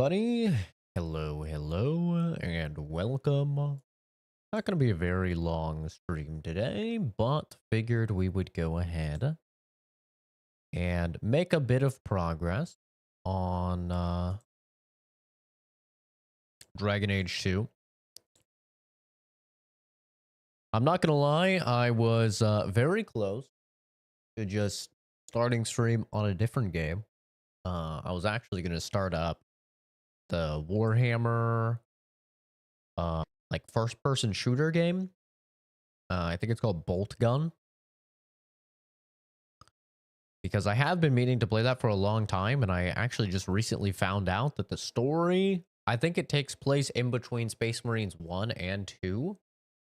everybody. Hello, and welcome. Not going to be a very long stream today, but figured we would go ahead and make a bit of progress on Dragon Age 2. I'm not going to lie, I was very close to just starting stream on a different game. I was actually going to start up the Warhammer like first person shooter game. I think it's called Bolt Gun. Because I have been meaning to play that for a long time, and I actually just recently found out that the story, I think it takes place in between Space Marines 1 and 2.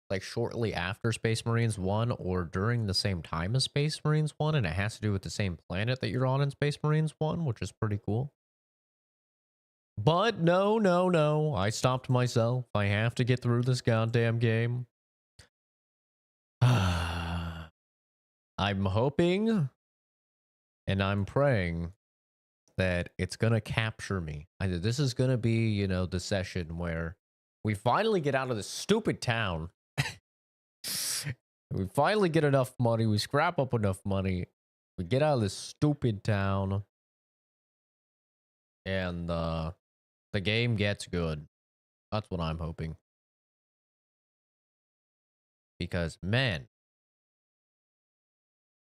Like shortly after Space Marines 1 or during the same time as Space Marines 1, and it has to do with the same planet that you're on in Space Marines 1, which is pretty cool. But no. I stopped myself. I have to get through this goddamn game. I'm hoping and I'm praying that it's going to capture me. This is going to be, you know, the session where we finally get out of this stupid town. We finally get enough money. We scrap up enough money. We get out of this stupid town. And the game gets good. That's what I'm hoping. Because, man,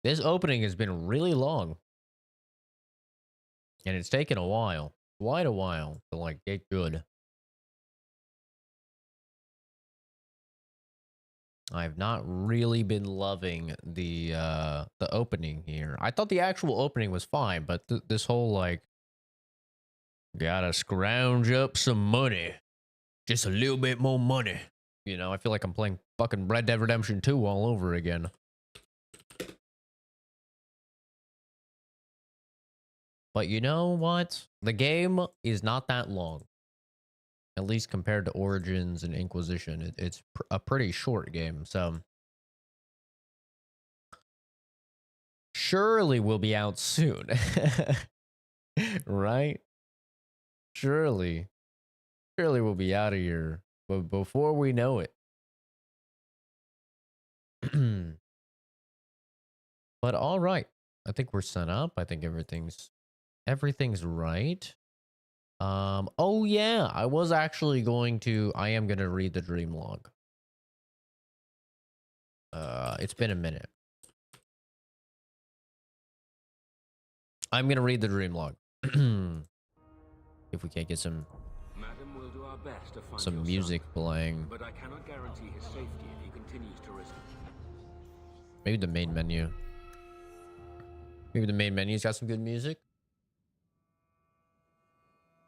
this opening has been really long. And it's taken a while. Quite a while to, like, get good. I've not really been loving the opening here. I thought the actual opening was fine, but this whole like gotta scrounge up some money, just a little bit more money. You know, I feel like I'm playing fucking Red Dead Redemption 2 all over again. But you know what? The game is not that long. At least compared to Origins and Inquisition, it's a pretty short game, so surely we'll be out soon. Right? Surely we'll be out of here, but before we know it. But all right, I think we're set up. I think everything's right. Oh yeah, I am gonna read the dream log. It's been a minute. I'm gonna read the dream log. If we can't get some music playing. But I cannot guarantee his safety if he continues to risk it. Maybe the main menu. Maybe the main menu's got some good music.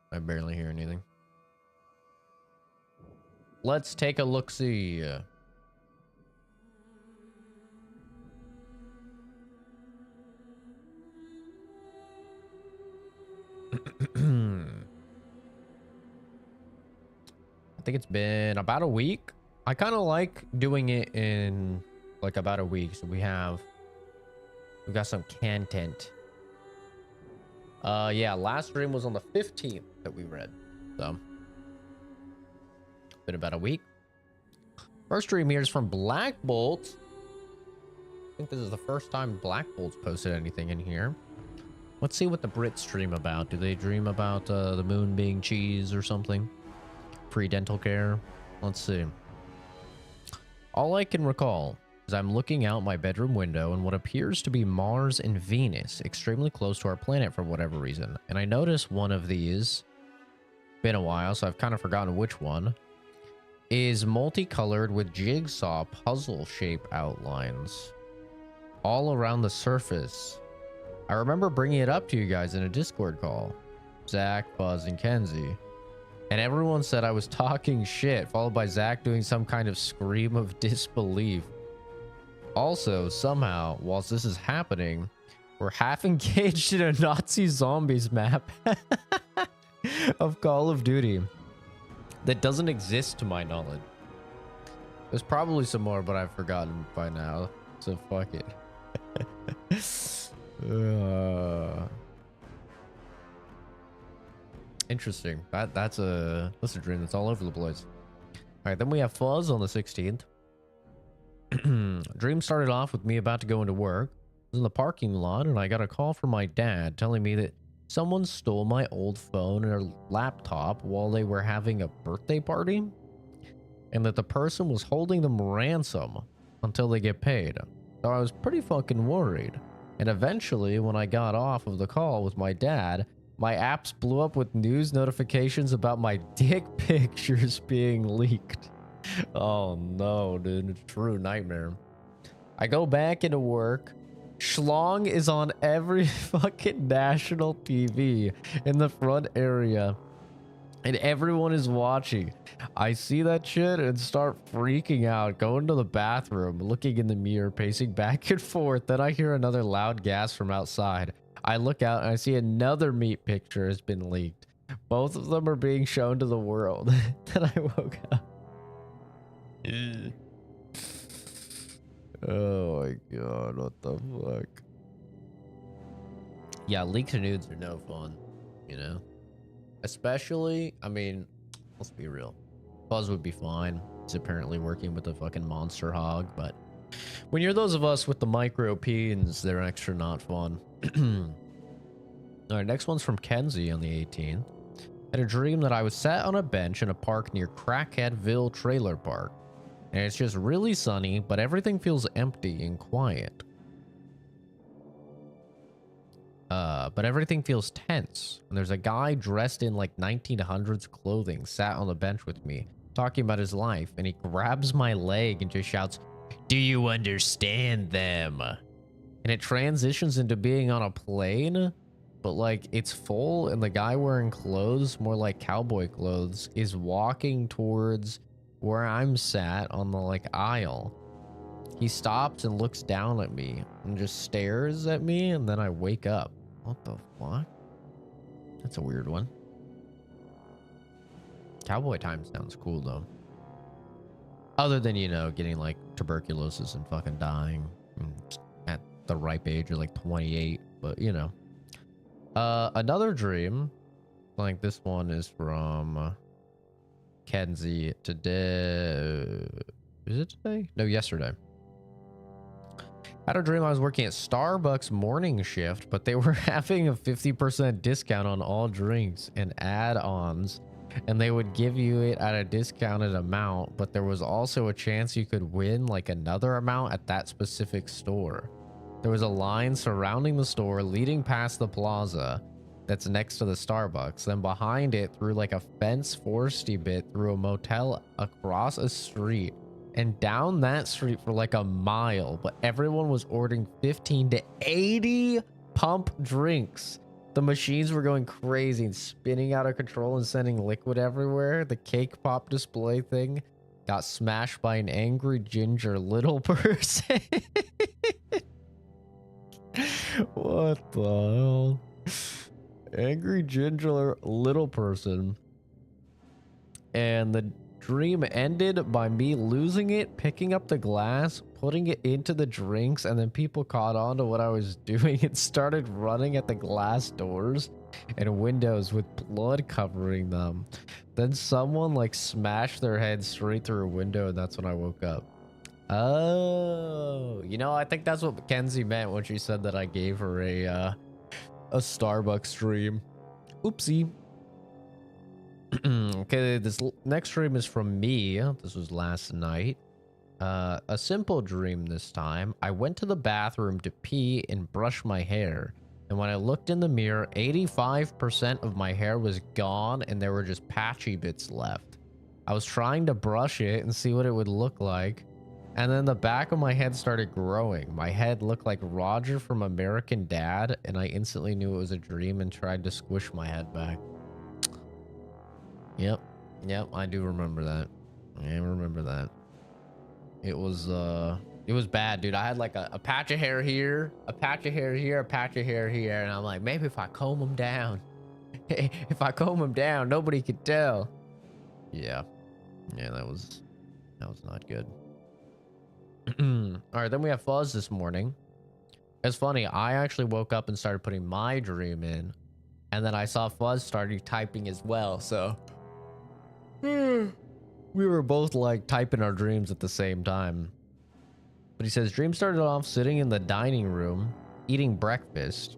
I barely hear anything. Let's take a look-see. I think it's been about a week. I kind of like doing it in like about a week. So we've got some content. Yeah, last stream was on the 15th that we read. So been about a week. First stream here is from Black Bolt. I think this is the first time Black Bolt's posted anything in here. Let's see what the Brits dream about. Do they dream about the moon being cheese or something? Free dental care? Let's see. All I can recall is I'm looking out my bedroom window and what appears to be Mars and Venus, extremely close to our planet for whatever reason. And I notice one of these, been a while, so I've kind of forgotten which one, is multicolored with jigsaw puzzle shape outlines all around the surface. I remember bringing it up to you guys in a Discord call. Zach, Buzz, and Kenzie. And everyone said I was talking shit, followed by Zach doing some kind of scream of disbelief. Also, somehow, whilst this is happening, we're half engaged in a Nazi zombies map of Call of Duty that doesn't exist to my knowledge. There's probably some more, but I've forgotten by now, so fuck it. Interesting. That's a dream that's all over the place. All right, then we have Fuzz on the 16th. Dream started off with me about to go into work. I was in the parking lot and I got a call from my dad telling me that someone stole my old phone and laptop while they were having a birthday party, and that the person was holding them ransom until they get paid. So I was pretty fucking worried. And eventually, when I got off of the call with my dad, my apps blew up with news notifications about my dick pictures being leaked. Oh no, dude. It's a true nightmare. I go back into work. Schlong is on every fucking national TV in the front area. And everyone is watching. I see that shit and start freaking out, going to the bathroom, looking in the mirror, pacing back and forth. Then I hear another loud gasp from outside. I look out and I see another meat picture has been leaked. Both of them are being shown to the world. Then I woke up. Oh my god, what the fuck? Yeah, leaked nudes are no fun, you know? Especially, I mean, let's be real. Buzz would be fine. He's apparently working with a fucking monster hog, but when you're those of us with the micro peens, they're extra not fun. Alright, next one's from Kenzie on the 18th. Had a dream that I was sat on a bench in a park near Crackheadville Trailer Park. And it's just really sunny, but everything feels empty and quiet. But everything feels tense. And there's a guy dressed in like 1900s clothing sat on the bench with me, talking about his life, and he grabs my leg and just shouts, "Do you understand them?" And it transitions into being on a plane, but like it's full, and the guy wearing clothes, more like cowboy clothes, is walking towards where I'm sat on the like aisle. He stops and looks down at me and just stares at me, and then I wake up. What the fuck? That's a weird one. Cowboy time sounds cool though. Other than, you know, getting like tuberculosis and fucking dying at the ripe age of like 28, but you know. Another dream, like this one is from Kenzie today. Is it today? No, yesterday. I had a dream I was working at Starbucks morning shift, but they were having a 50% discount on all drinks and add-ons, and they would give you it at a discounted amount, but there was also a chance you could win like another amount at that specific store. There was a line surrounding the store leading past the plaza that's next to the Starbucks. Then behind it, through like a fence foresty bit, through a motel across a street, and down that street for like a mile. But everyone was ordering 15 to 80 pump drinks. The machines were going crazy and spinning out of control and sending liquid everywhere. The cake pop display thing got smashed by an angry ginger little person. What the hell? Angry ginger little person. And the dream ended by me losing it, picking up the glass, putting it into the drinks, and then people caught on to what I was doing and started running at the glass doors and windows with blood covering them. Then someone like smashed their head straight through a window, and that's when I woke up. Oh, you know, I think that's what Mackenzie meant when she said that I gave her a Starbucks dream. Oopsie. Okay, this next dream is from me. This was last night. A simple dream this time. I went to the bathroom to pee and brush my hair. And when I looked in the mirror, 85% of my hair was gone and there were just patchy bits left. I was trying to brush it and see what it would look like. And then the back of my head started growing. My head looked like Roger from American Dad, and I instantly knew it was a dream and tried to squish my head back. Yep, I do remember that. I remember that. It was bad, dude. I had like a patch of hair here, a patch of hair here, a patch of hair here, and I'm like, maybe if I comb them down, if I comb them down, nobody could tell. Yeah, that was not good. All right, then we have Fuzz this morning. It's funny, I actually woke up and started putting my dream in And then I saw Fuzz started typing as well, so we were both like typing our dreams at the same time. But he says dream started off sitting in the dining room eating breakfast,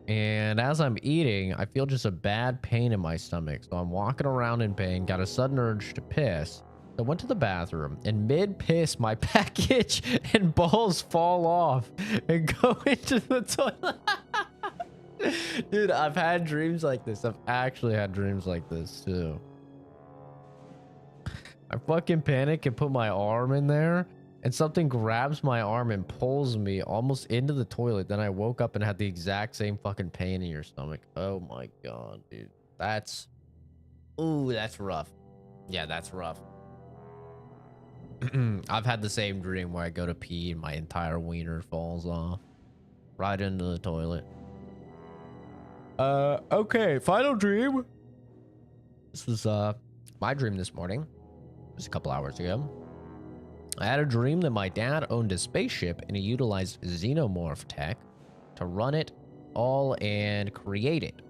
and as I'm eating I feel just a bad pain in my stomach, so I'm walking around in pain, got a sudden urge to piss. I went to the bathroom, and mid piss my package and balls fall off and go into the toilet. Dude, I've had dreams like this. I've actually had dreams like this too. I fucking panic and put my arm in there, and something grabs my arm and pulls me almost into the toilet. Then I woke up and had the exact same fucking pain in your stomach. Oh my god, dude. That's... Ooh, that's rough. Yeah, that's rough. I've had the same dream where I go to pee and my entire wiener falls off right into the toilet. Okay, final dream. This was my dream this morning. Just a couple hours ago. I had a dream that my dad owned a spaceship and he utilized xenomorph tech to run it all and create it.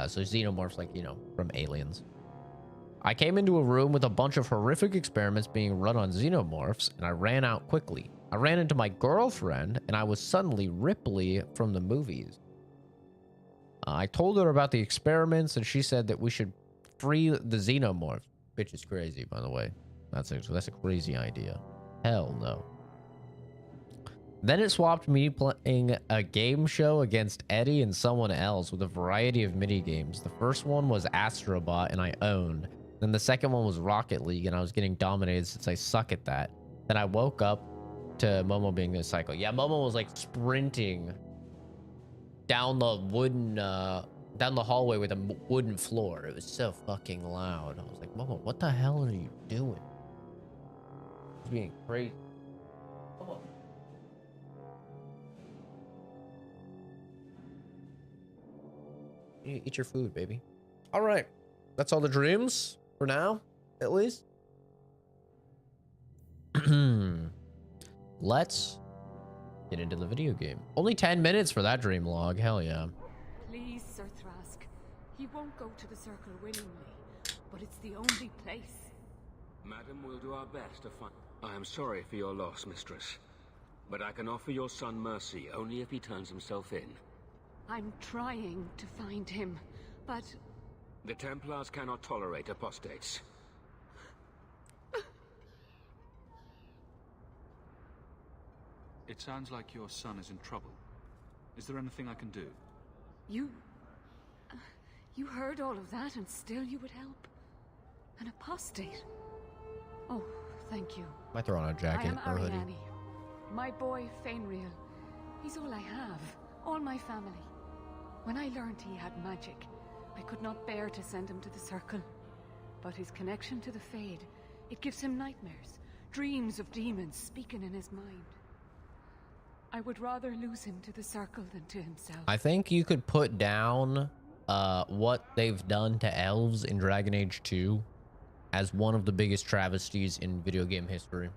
So xenomorphs, like, you know, from Aliens. I came into a room with a bunch of horrific experiments being run on xenomorphs, and I ran out quickly. I ran into my girlfriend, and I was suddenly Ripley from the movies. I told her about the experiments, and she said that we should free the xenomorphs. Bitch is crazy, by the way. That's a crazy idea. Hell no. Then it swapped me playing a game show against Eddie and someone else with a variety of mini games. The first one was Astrobot, and I owned. Then the second one was Rocket League, and I was getting dominated since I suck at that. Then I woke up to Momo being a cycle. Yeah, Momo was like sprinting down the wooden, down the hallway with a wooden floor. It was so fucking loud. I was like, Momo, what the hell are you doing? It's being crazy. Momo. You eat your food, baby. All right. That's all the dreams for now, at least. Let's get into the video game. Only 10 minutes for that dream log. Hell yeah. Please, Sir Thrask. He won't go to the circle willingly, but it's the only place. Madam, we'll do our best to find... I am sorry for your loss, mistress. But I can offer your son mercy only if he turns himself in. I'm trying to find him, but... The Templars cannot tolerate apostates. It sounds like your son is in trouble. Is there anything I can do? You heard all of that and still you would help? An apostate? Oh, thank you. Might throw on a jacket I am or a hoodie. Ariane. My boy, Fainriel. He's all I have. All my family. When I learned he had magic, I could not bear to send him to the circle. But his connection to the Fade, it gives him nightmares. Dreams of demons speaking in his mind. I would rather lose him to the circle than to himself. I think you could put down what they've done to elves in Dragon Age 2 as one of the biggest travesties in video game history.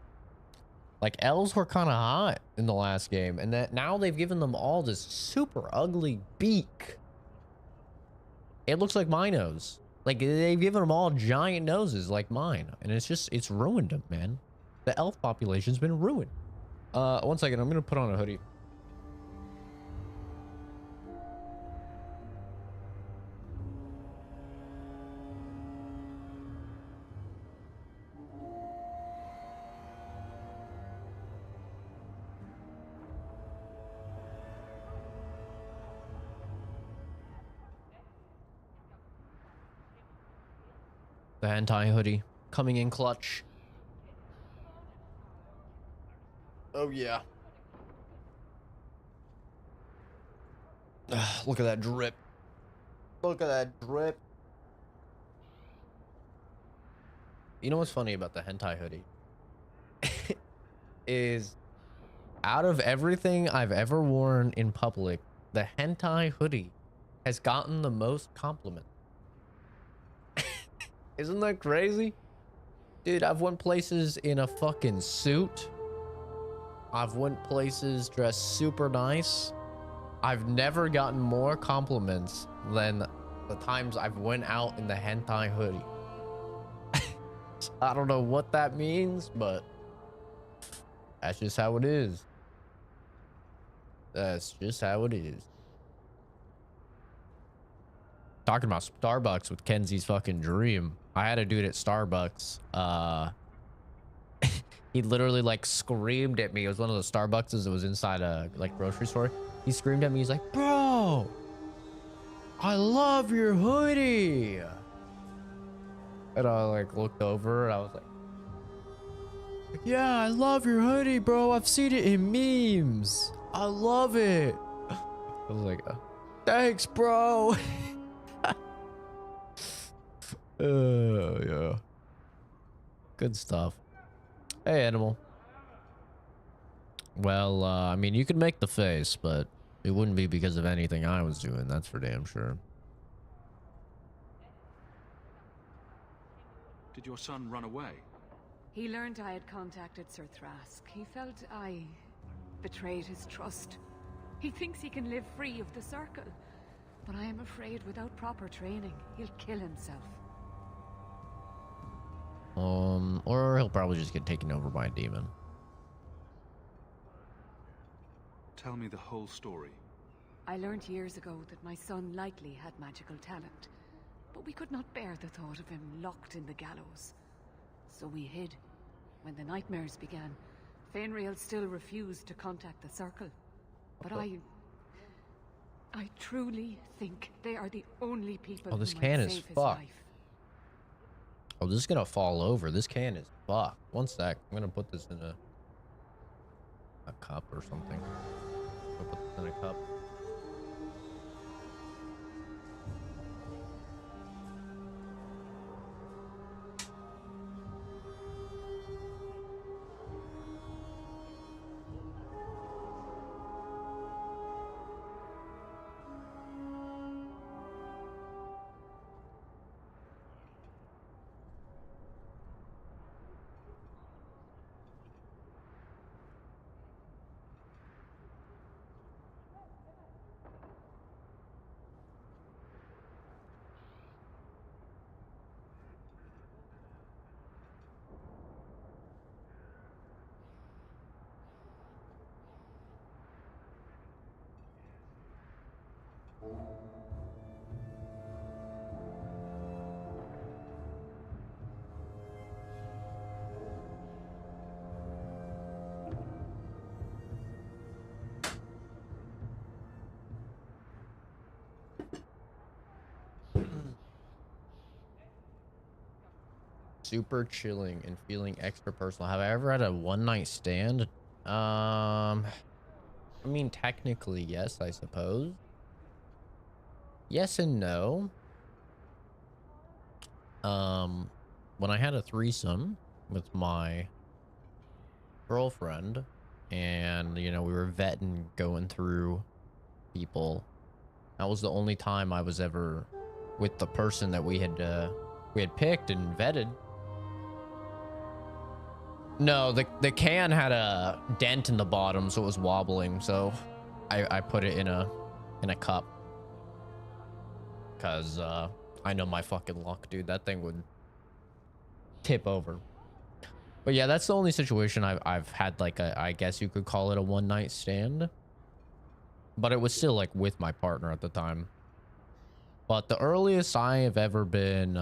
Like, elves were kind of hot in the last game, and that now they've given them all this super ugly beak. It looks like my nose. Like, they've given them all giant noses like mine, and it's ruined them, man. The elf population's been ruined. 1 second, I'm gonna put on a hoodie. The hentai hoodie coming in clutch. Oh yeah. Look at that drip. Look at that drip. You know what's funny about the hentai hoodie? Is out of everything I've ever worn in public, the hentai hoodie has gotten the most compliments. Isn't that crazy? Dude, I've went places in a fucking suit. I've went places dressed super nice. I've never gotten more compliments than the times I've went out in the hentai hoodie. I don't know what that means, but that's just how it is. That's just how it is. Talking about Starbucks with Kenzie's fucking dream. I had a dude at Starbucks. He literally like screamed at me. It was one of those Starbucks that was inside a like grocery store. He screamed at me. He's like, "Bro, I love your hoodie." And I like looked over and I was like, "Yeah, I love your hoodie, bro. I've seen it in memes. I love it." I was like, "Thanks, bro." Yeah. Good stuff. Hey, animal. Well, I mean, you could make the face, but it wouldn't be because of anything I was doing. That's for damn sure. Did your son run away? He learned I had contacted Sir Thrask. He felt I betrayed his trust. He thinks he can live free of the Circle. But I am afraid without proper training, he'll kill himself. Or he'll probably just get taken over by a demon. Tell me the whole story. I learned years ago that my son likely had magical talent, but we could not bear the thought of him locked in the gallows. So we hid. When the nightmares began, Fenriel still refused to contact the Circle. But I truly think they are the only people Oh, this who can might is save his fucked. life. Oh, this is gonna fall over. This can is fucked. One sec. I'm gonna put this in a cup or something. I'll put this in a cup. Super chilling and feeling extra personal. Have I ever had a one-night stand? I mean, technically, yes, I suppose. Yes and no. When I had a threesome with my girlfriend, and you know, we were vetting, going through people. That was the only time I was ever with the person that we had picked and vetted. No, the can had a dent in the bottom, so it was wobbling. So I put it in a cup, cause I know my fucking luck, dude. That thing would tip over. But yeah, that's the only situation I've had, like, I guess you could call it a one-night stand. But it was still like with my partner at the time. But the earliest I have ever been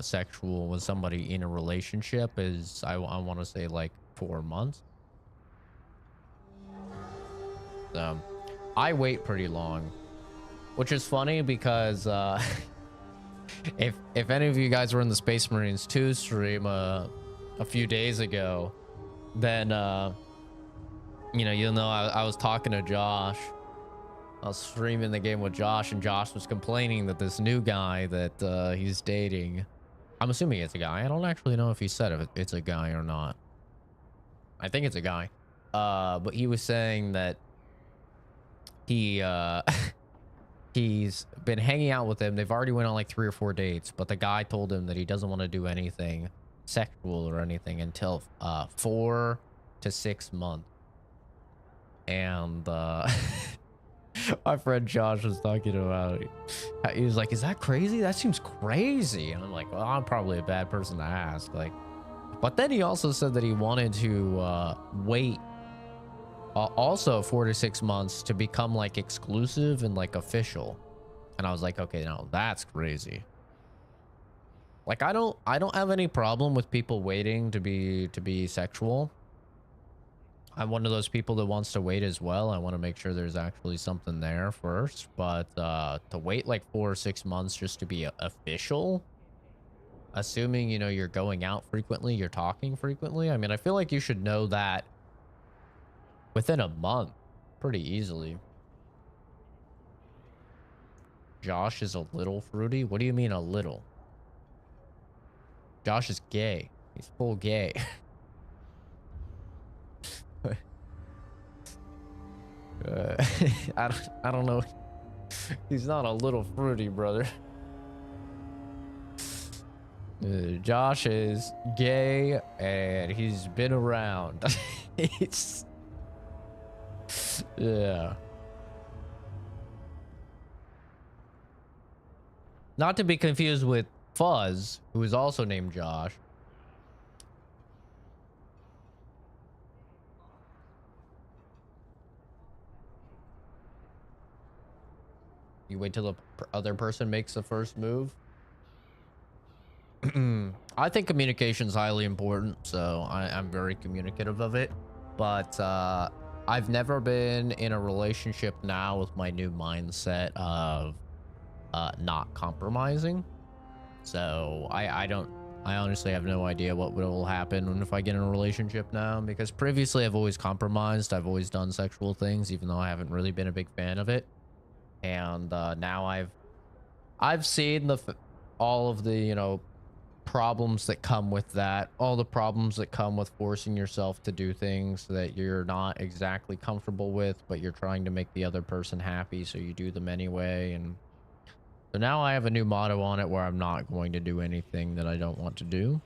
sexual with somebody in a relationship is, I want to say, like 4 months. I wait pretty long, which is funny because if any of you guys were in the Space Marines 2 stream a few days ago, then you'll know I was talking to Josh. I was streaming the game with Josh, and Josh was complaining that this new guy that he's dating, I'm assuming it's a guy. I don't actually know if he said if it's a guy or not. I think it's a guy. But he was saying that he he's been hanging out with him. They've already went on like 3 or 4 dates, but the guy told him that he doesn't want to do anything sexual or anything until 4 to 6 months. And My friend Josh was talking about it. He was like, is that crazy? That seems crazy. And I'm like, well, I'm probably a bad person to ask. Like, but then he also said that he wanted to wait also 4 to 6 months to become like exclusive and like official. And I was like, okay, no, that's crazy. Like, I don't have any problem with people waiting to be sexual. I'm one of those people that wants to wait as well. I want to make sure there's actually something there first, but to wait like 4 or 6 months just to be official, assuming, you know, you're going out frequently, you're talking frequently. I mean, I feel like you should know that within a month pretty easily. Josh is a little fruity. What do you mean a little? Josh is gay. He's full gay. I don't know. He's not a little fruity, brother. Josh is gay and he's been around. It's yeah. Not to be confused with Fuzz, who is also named Josh. You wait till the other person makes the first move. I think communication is highly important, so I'm very communicative of it. But I've never been in a relationship now with my new mindset of not compromising. So I honestly have no idea what will happen if I get in a relationship now, because previously I've always compromised. I've always done sexual things, even though I haven't really been a big fan of it. And now I've seen all of the, you know, problems that come with that, all the problems that come with forcing yourself to do things that you're not exactly comfortable with, but you're trying to make the other person happy, so you do them anyway. And so now I have a new motto on it where I'm not going to do anything that I don't want to do.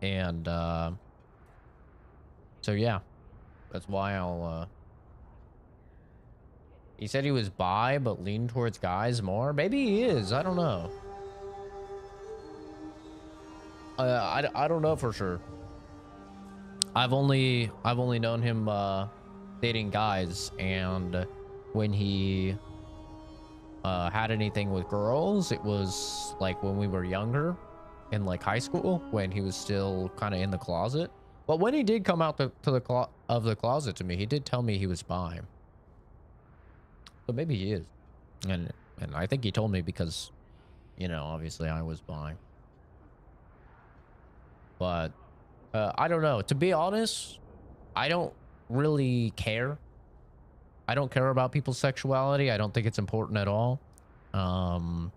And so yeah, that's why I'll he said he was bi but leaned towards guys more. Maybe he is, I don't know. I don't know for sure. I've only known him dating guys, and when he had anything with girls, it was like when we were younger in like high school, when he was still kind of in the closet. But when he did come out to the closet to me, he did tell me he was bi. So maybe he is. And I think he told me because, you know, obviously I was bi. But I don't know. To be honest, I don't really care. I don't care about people's sexuality. I don't think it's important at all. I'm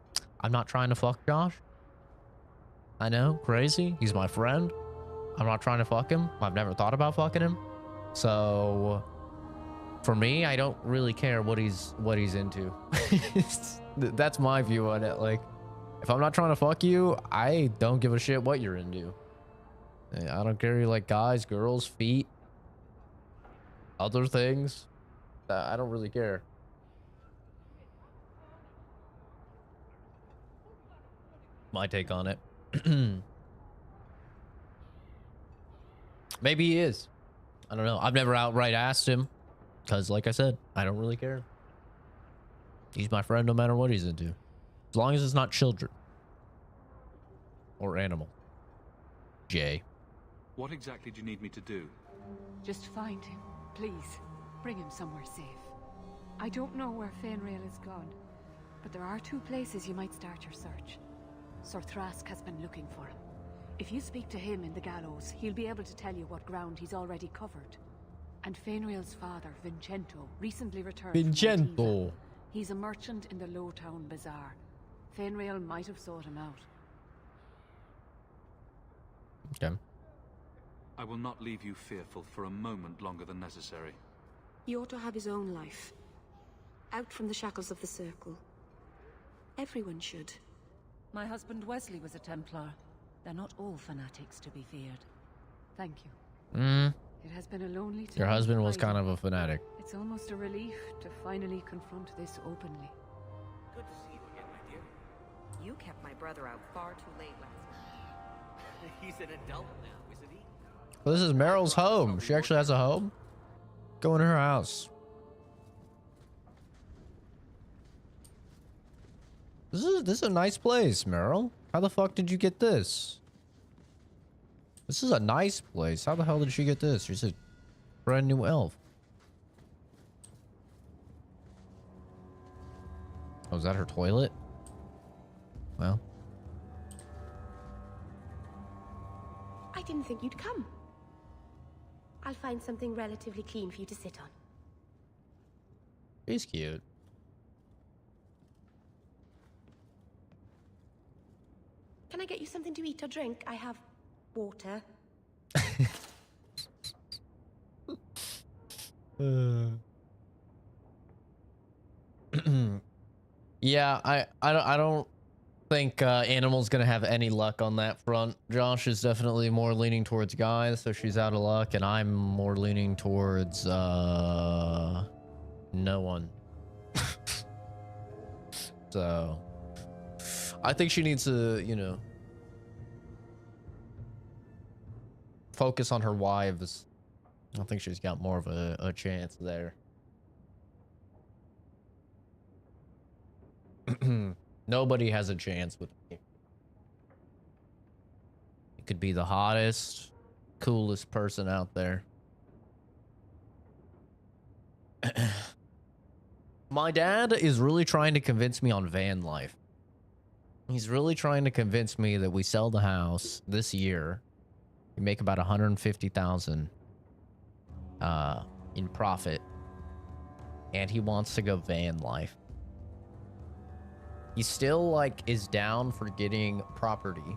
not trying to fuck Josh. I know, crazy. He's my friend. I'm not trying to fuck him. I've never thought about fucking him. So for me, I don't really care what he's into. That's my view on it. Like, if I'm not trying to fuck you, I don't give a shit what you're into. I don't care. You like guys, girls, feet, other things. I don't really care. My take on it. Maybe he is. I don't know. I've never outright asked him because, like I said, I don't really care. He's my friend no matter what he's into. As long as it's not children or animal. Jay. What exactly do you need me to do? Just find him, please. Bring him somewhere safe. I don't know where Fainrail is gone, but there are 2 places you might start your search. Sir Thrask has been looking for him. If you speak to him in the gallows, he'll be able to tell you what ground he's already covered. And Fainrail's father, Vincento, recently returned from Antiva. He's a merchant in the Lowtown Bazaar. Fainrail might have sought him out. Okay. I will not leave you fearful for a moment longer than necessary. He ought to have his own life. Out from the shackles of the Circle. Everyone should. My husband Wesley was a Templar. They're not all fanatics to be feared. Thank you. It has been a lonely time. Your husband was hiding. kind of a fanatic. It's almost a relief to finally confront this openly. Good to see you again, my dear. You kept my brother out far too late last night. He's an adult now, isn't he? Well, this is Meryl's home. She actually has a home. Go in her house. This is a nice place, Meryl. How the fuck did you get this? This is a nice place. How the hell did she get this? She's a brand new elf. Oh, is that her toilet? Well. I didn't think you'd come. I'll find something relatively clean for you to sit on. She's cute. Can I get you something to eat or drink? I have water. Yeah, I don't think Animal's gonna have any luck on that front. Josh is definitely more leaning towards guys, so she's out of luck, and I'm more leaning towards no one. So I think she needs to, you know, focus on her wives. I think she's got more of a chance there. Nobody has a chance with me. It could be the hottest, coolest person out there. My dad is really trying to convince me on van life. He's really trying to convince me that we sell the house this year. We make about 150,000 in profit, and he wants to go van life. He still like is down for getting property,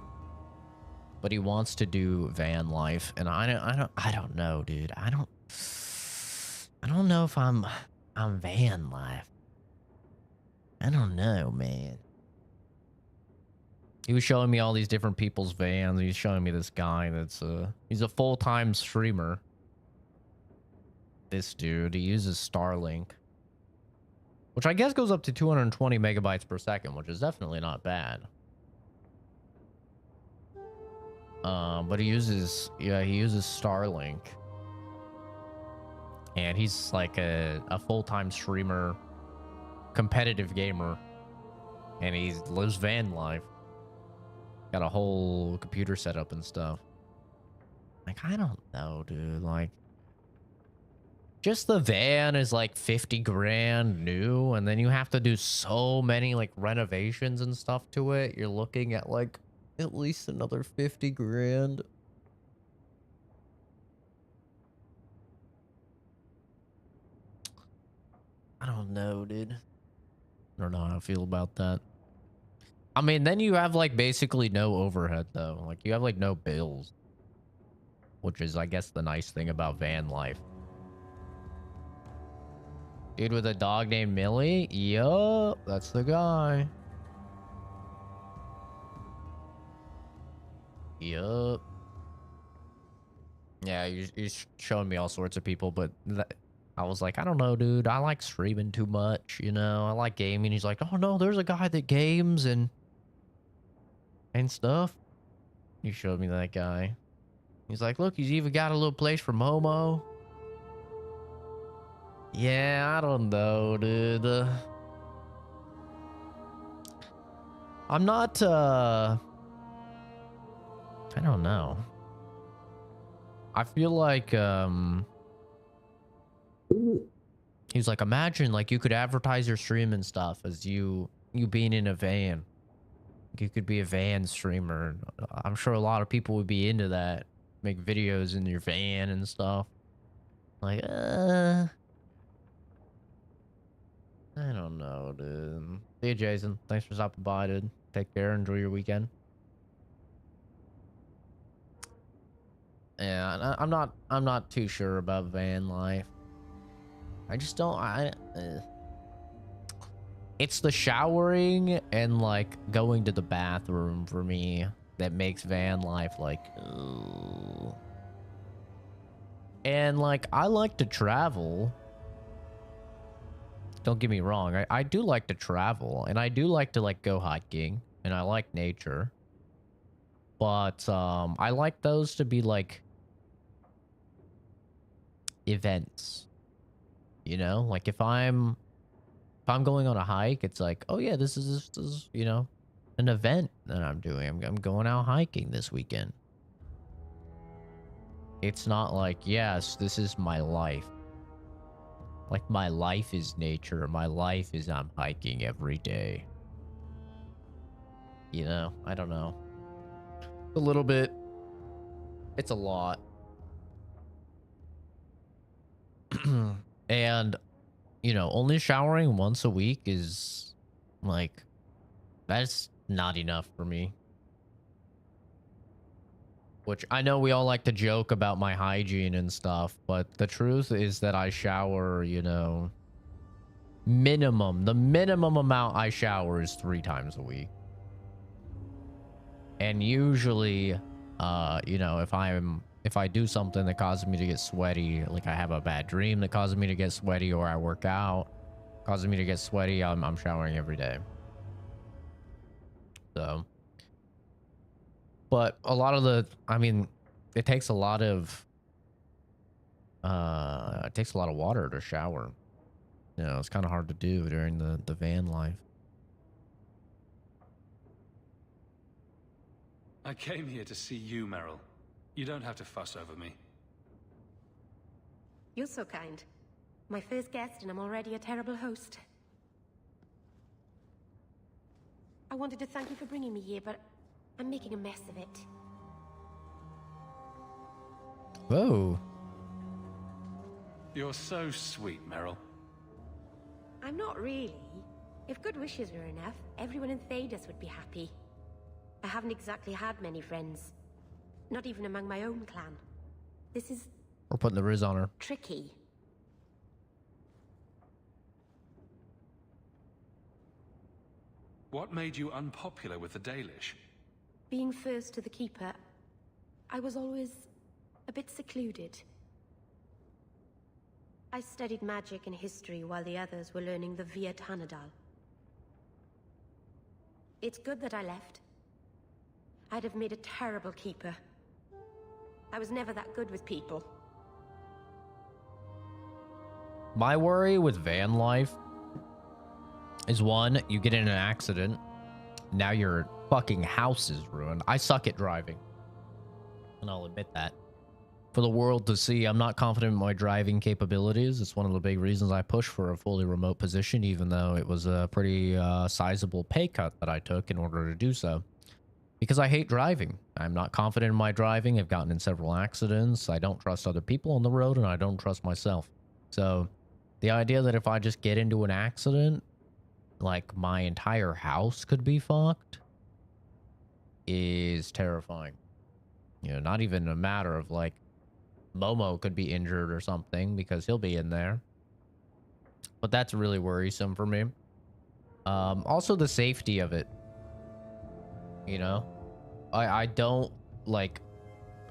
but he wants to do van life, and I don't know, dude. I don't know if I'm van life. I don't know, man. He was showing me all these different people's vans. He's showing me this guy that's he's a full-time streamer. This dude, he uses Starlink, which I guess goes up to 220 megabytes per second, which is definitely not bad. But he uses Starlink, and he's like a full-time streamer, competitive gamer, and he lives van life. Got a whole computer setup and stuff. Like, I don't know, dude. Like, just the van is like 50 grand new, and then you have to do so many like renovations and stuff to it. You're looking at like at least another 50 grand. I don't know, dude. I don't know how I feel about that. I mean, then you have like basically no overhead though. Like you have like no bills, which is, I guess, the nice thing about van life. Dude with a dog named Millie? Yup, that's the guy. Yup. Yeah, he's showing me all sorts of people, but I was like, I don't know, dude. I like streaming too much, you know? I like gaming. He's like, oh no, there's a guy that games and stuff. He showed me that guy. He's like, look, he's even got a little place for Momo. Yeah, I don't know, dude. I'm not, I don't know. I feel like, he's like, imagine, like, you could advertise your stream and stuff as you being in a van. You could be a van streamer. I'm sure a lot of people would be into that. Make videos in your van and stuff. Like, I don't know, dude. See you, Jason. Thanks for stopping by, dude. Take care. Enjoy your weekend. Yeah, I'm not too sure about van life. I just don't. It's the showering and like going to the bathroom for me that makes van life like, ugh. And like, I like to travel. Don't get me wrong. I do like to travel, and I do like to like go hiking, and I like nature. But I like those to be like events. You know, like if I'm going on a hike, it's like, oh yeah, this is you know, an event that I'm doing. I'm going out hiking this weekend. It's not like, yes, this is my life. Like my life is nature. My life is I'm hiking every day. You know, I don't know. A little bit. It's a lot. And, you know, only showering once a week is like, that's not enough for me. Which I know we all like to joke about my hygiene and stuff, but the truth is that I shower, you know, the minimum amount I shower is 3 times a week. And usually, you know, if I do something that causes me to get sweaty, like I have a bad dream that causes me to get sweaty, or I work out causing me to get sweaty, I'm showering every day. So, but a lot of I mean, it takes a lot of water to shower. You know, it's kind of hard to do during the van life. I came here to see you, Meryl. You don't have to fuss over me. You're so kind. My first guest, and I'm already a terrible host. I wanted to thank you for bringing me here, but I'm making a mess of it. Whoa. You're so sweet, Meryl. I'm not really. If good wishes were enough, everyone in Thedas would be happy. I haven't exactly had many friends. Not even among my own clan. This is... We're putting the Riz on her. tricky. What made you unpopular with the Dalish? Being first to the Keeper, I was always a bit secluded. I studied magic and history while the others were learning the Via Tanadal. It's good that I left. I'd have made a terrible keeper. I was never that good with people. My worry with van life is, one, you get in an accident, now your fucking house is ruined. I suck at driving, and I'll admit that. For the world to see, I'm not confident in my driving capabilities. It's one of the big reasons I push for a fully remote position, even though it was a pretty sizable pay cut that I took in order to do so. Because I hate driving. I'm not confident in my driving. I've gotten in several accidents. I don't trust other people on the road, and I don't trust myself. So the idea that if I just get into an accident, like my entire house could be fucked, is terrifying. You know, not even a matter of like Momo could be injured or something, because he'll be in there. But that's really worrisome for me. Also the safety of it. You know, I don't like,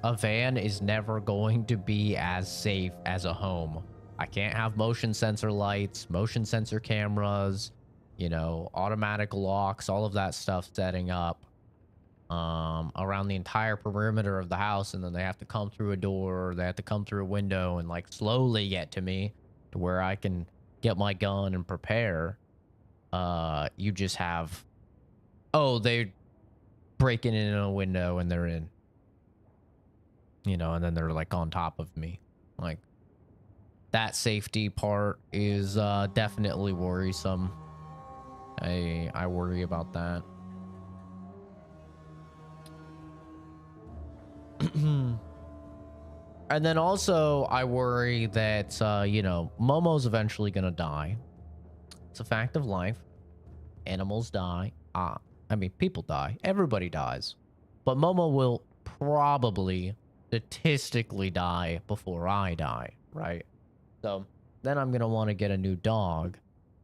a van is never going to be as safe as a home. I can't have motion sensor lights, motion sensor cameras, you know, automatic locks, all of that stuff setting up around the entire perimeter of the house, and then they have to come through a door, or they have to come through a window and like slowly get to me to where I can get my gun and prepare. You just have, oh, they breaking in a window and they're in, you know, and then they're like on top of me. Like, that safety part is definitely worrisome. I worry about that. And then also I worry that you know, Momo's eventually gonna die. It's a fact of life. Animals die. I mean, people die. Everybody dies. But Momo will probably statistically die before I die, right? So then I'm going to want to get a new dog.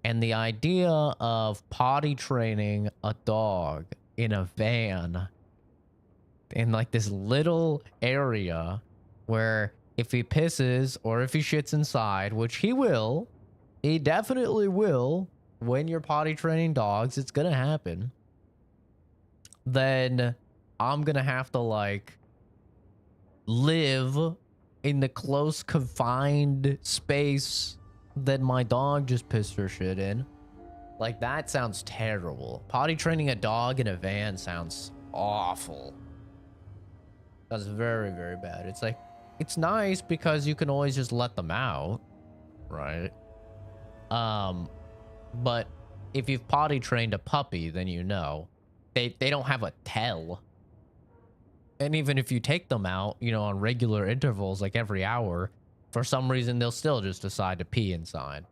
And the idea of potty training a dog in a van in like this little area where if he pisses or if he shits inside, which he definitely will when you're potty training dogs, it's gonna happen, then I'm gonna have to like live in the close confined space that my dog just pissed her shit in. Like, that sounds terrible. Potty training a dog in a van sounds awful. That's very, very bad. It's like, it's nice because you can always just let them out, right? But if you've potty trained a puppy, then you know they don't have a tell. And even if you take them out, you know, on regular intervals, like every hour, for some reason they'll still just decide to pee inside.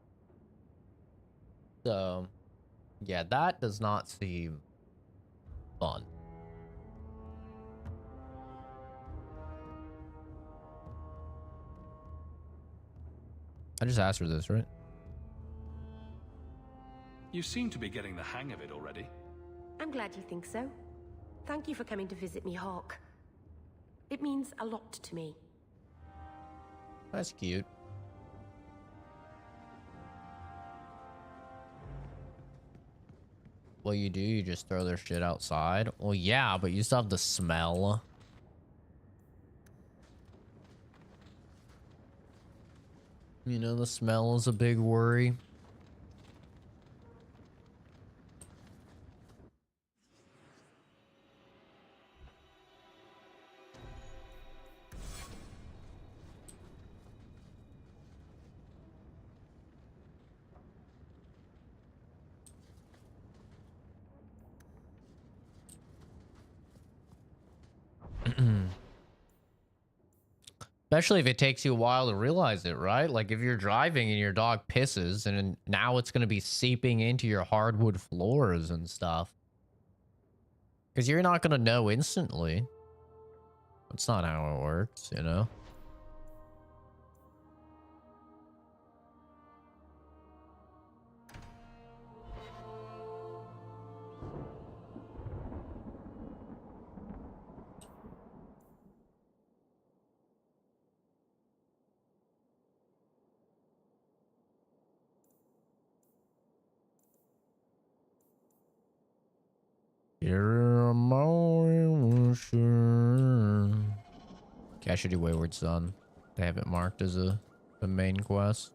So yeah, that does not seem fun. I just asked her this, right? You seem to be getting the hang of it already. I'm glad you think so. Thank you for coming to visit me, Hawk. It means a lot to me. That's cute. What you do, you just throw their shit outside? Well, yeah, but you still have the smell. You know, the smell is a big worry. Especially if it takes you a while to realize it, right? Like if you're driving and your dog pisses and now it's going to be seeping into your hardwood floors and stuff. Because you're not going to know instantly. That's not how it works, you know? You're a motion. Okay, I should do Wayward Son. They have it marked as a main quest.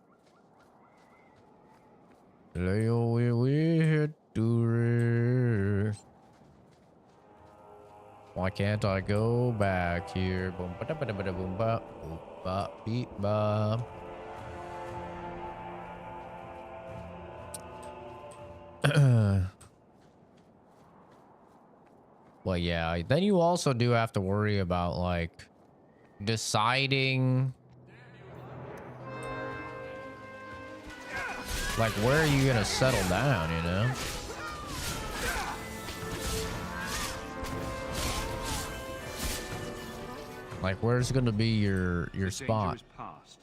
Why can't I go back here? Boom ba da ba da ba da boom ba boom ba beep ba. Well, yeah, then you also do have to worry about like deciding like where are you gonna settle down, you know? Like where's gonna be your spot? Past.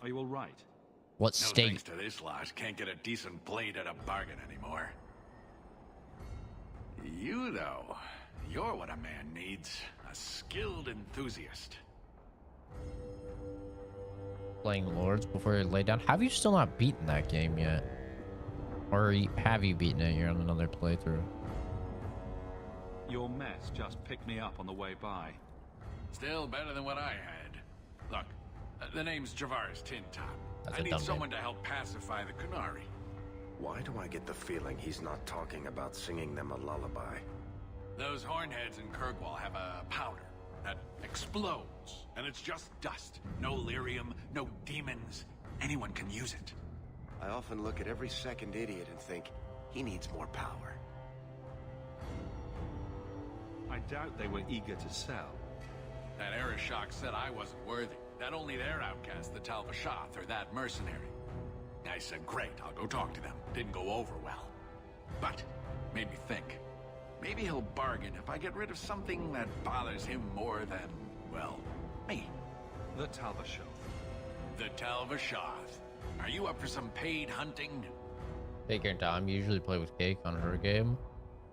Are you all right? What No state? thanks to this lot, can't get a decent blade at a bargain anymore. You, though, you're what a man needs. A skilled enthusiast. Playing Lords before you lay down. Have you still not beaten that game yet? Or have you beaten it? You're on another playthrough. Your mess just picked me up on the way by. Still better than what I had. Look, the name's Javar's Tin Top. That's I a need dumb someone to help pacify the Kunari. Why do I get the feeling he's not talking about singing them a lullaby? Those hornheads in Kirkwall have a powder that explodes, and it's just dust. No lyrium, no demons. Anyone can use it. I often look at every second idiot and think, he needs more power. I doubt they were eager to sell. That Arishok said I wasn't worthy. That only their outcast, the Talvashath, or that mercenary. I said, great, I'll go talk to them. Didn't go over well. But, made me think. Maybe he'll bargain if I get rid of something that bothers him more than, well, me. The Talvashath. The Talvashath. Are you up for some paid hunting? Take your time. Usually play with Cake on her game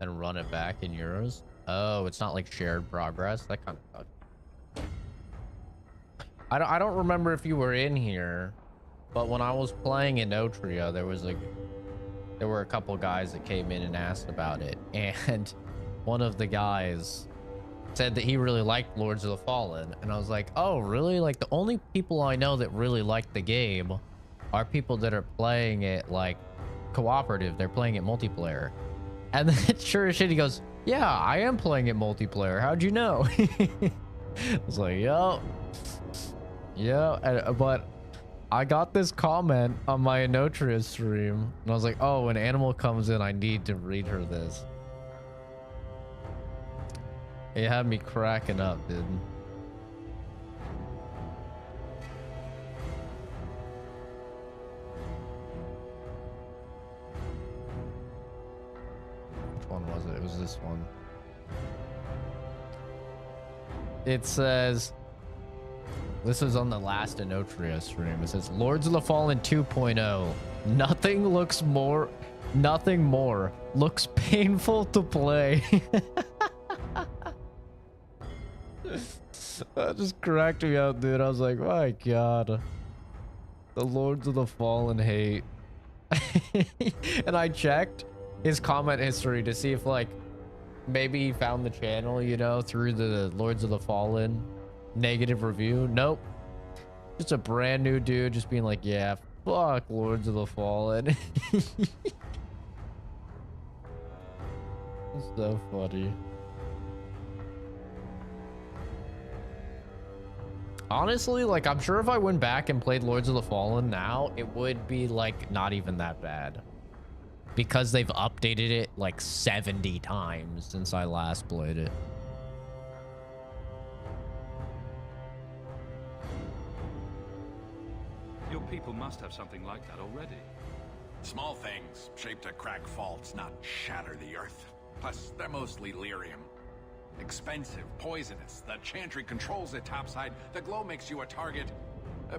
and run it back in yours. Oh, it's not like shared progress. That kind of sucks. I don't remember if you were in here, but when I was playing in Otria, there were a couple guys that came in and asked about it, and one of the guys said that he really liked Lords of the Fallen, and I was like, oh really? Like, the only people I know that really like the game are people that are playing it like cooperative. They're playing it multiplayer. And then sure as shit, he goes, yeah, I am playing it multiplayer. How'd you know? I was like, yo, yeah. But I got this comment on my Enotria stream, and I was like, oh, when Animal comes in, I need to read her this. It had me cracking up, dude. Which one was it? It was this one. It says, this was on the last Enotria stream. It says, Lords of the Fallen 2.0. Nothing more looks painful to play. That just cracked me out, dude. I was like, my god. The Lords of the Fallen hate. And I checked his comment history to see if, like, maybe he found the channel, you know, through the Lords of the Fallen negative review. Nope. Just a brand new dude just being like, yeah, fuck Lords of the Fallen. It's so funny. Honestly, like, I'm sure if I went back and played Lords of the Fallen now, it would be, like, not even that bad. Because they've updated it, like, 70 times since I last played it. Your people must have something like that already. Small things, shaped to crack faults, not shatter the earth. Plus, they're mostly lyrium. Expensive, poisonous. The Chantry controls it topside. The glow makes you a target.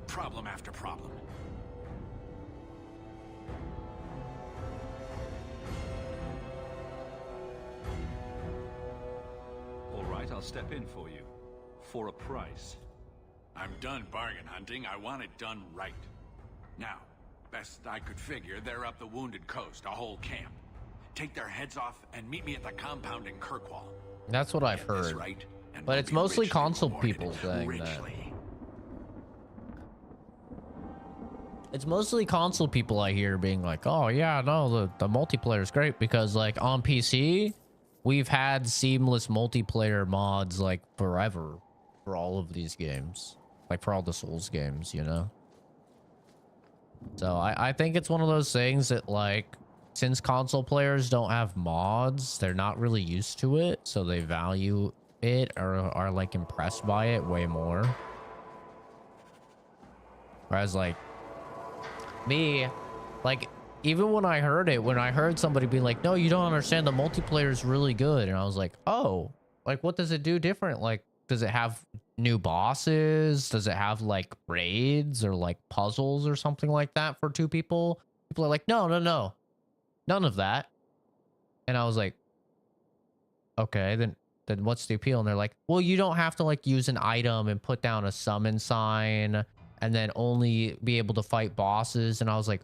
Problem after problem. All right, I'll step in for you. For a price. I'm done bargain hunting. I want it done right. Now, best I could figure, they're up the Wounded Coast, a whole camp. Take their heads off and meet me at the compound in Kirkwall. That's what I've heard. Right, but we'll it's mostly richly console rewarded. people saying that. Richly. It's mostly console people I hear being like, oh yeah, no, the multiplayer is great because, like, on PC, we've had seamless multiplayer mods, like, forever for all of these games. Like, for all the Souls games, you know? So I think it's one of those things that, like, since console players don't have mods, they're not really used to it, so they value it or are, like, impressed by it way more. Whereas, like, me, like, even when I heard somebody be like, no, you don't understand, the multiplayer is really good, and I was like, oh, like, what does it do different? Like, does it have new bosses? Does it have, like, raids or, like, puzzles or something like that for two people? People are like, no, none of that. And I was like, okay, then what's the appeal? And they're like, well, you don't have to, like, use an item and put down a summon sign and then only be able to fight bosses. And I was like,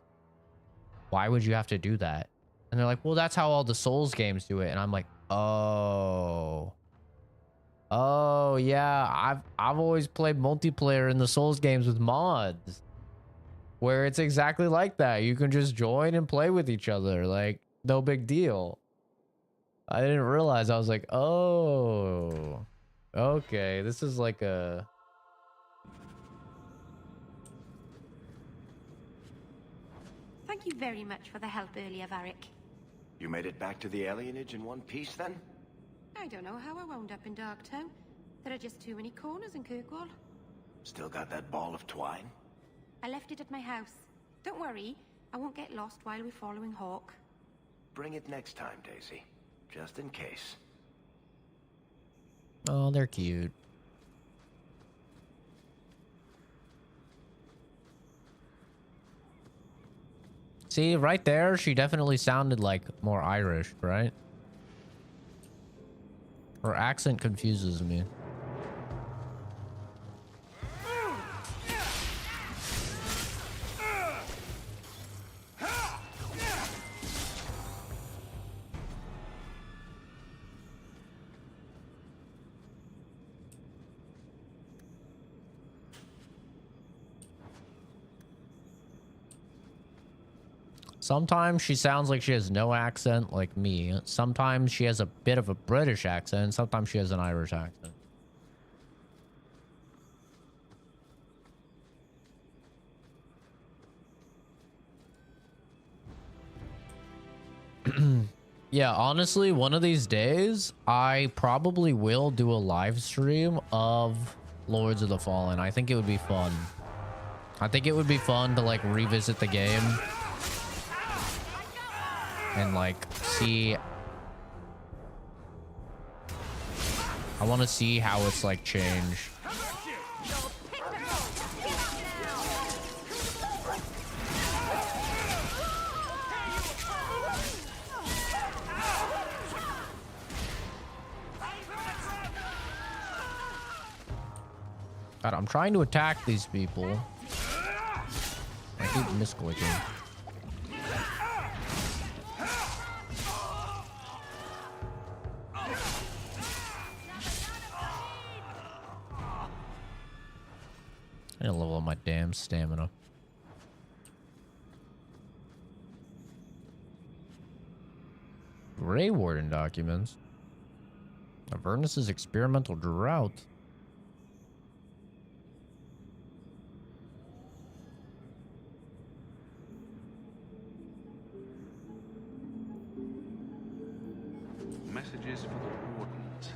why would you have to do that? And they're like, well, that's how all the Souls games do it. And I'm like, oh yeah, I've always played multiplayer in the Souls games with mods where it's exactly like that. You can just join and play with each other, like, no big deal. I didn't realize. I was like, oh, okay, this is like a... Thank you very much for the help earlier, Varric. You made it back to the alienage in one piece, then? I don't know how I wound up in Darktown. There are just too many corners in Kirkwall. Still got that ball of twine? I left it at my house. Don't worry, I won't get lost while we're following Hawk. Bring it next time, Daisy. Just in case. Oh, they're cute. See, right there, she definitely sounded like more Irish, right? Her accent confuses me. Sometimes she sounds like she has no accent, like me. Sometimes she has a bit of a British accent. Sometimes she has an Irish accent. Yeah, honestly, one of these days, I probably will do a live stream of Lords of the Fallen. I think it would be fun. I think it would be fun to, like, revisit the game. And, like, see... I want to see how it's, like, changed. God, I'm trying to attack these people. I keep misclicking. I need to level up my damn stamina. Grey Warden documents. Avernus's experimental drought. Messages for the Wardens.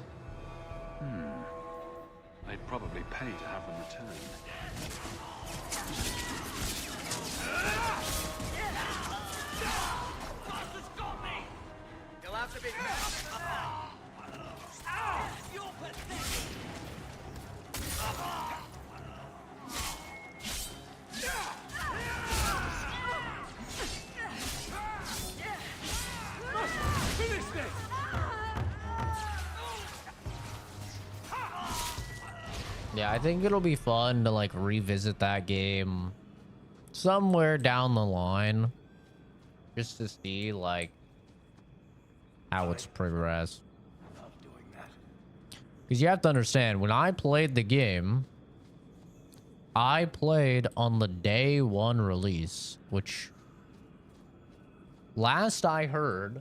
They'd probably pay to have them returned. You'll have to be... You're pathetic! Finish this! Yeah, I think it'll be fun to, like, revisit that game somewhere down the line. Just to see, like, how it's progressed. Because you have to understand, when I played the game, I played on the day one release, which last I heard,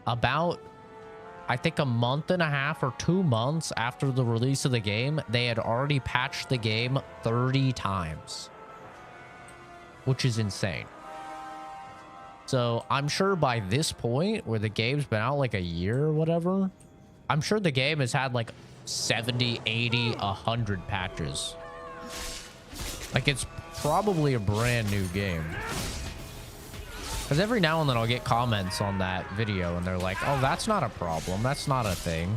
about, I think, a month and a half or 2 months after the release of the game, they had already patched the game 30 times, which is insane. So I'm sure by this point, where the game's been out like a year or whatever, I'm sure the game has had like 70, 80, 100 patches. Like, it's probably a brand new game. Because every now and then I'll get comments on that video and they're like, oh, that's not a problem. That's not a thing.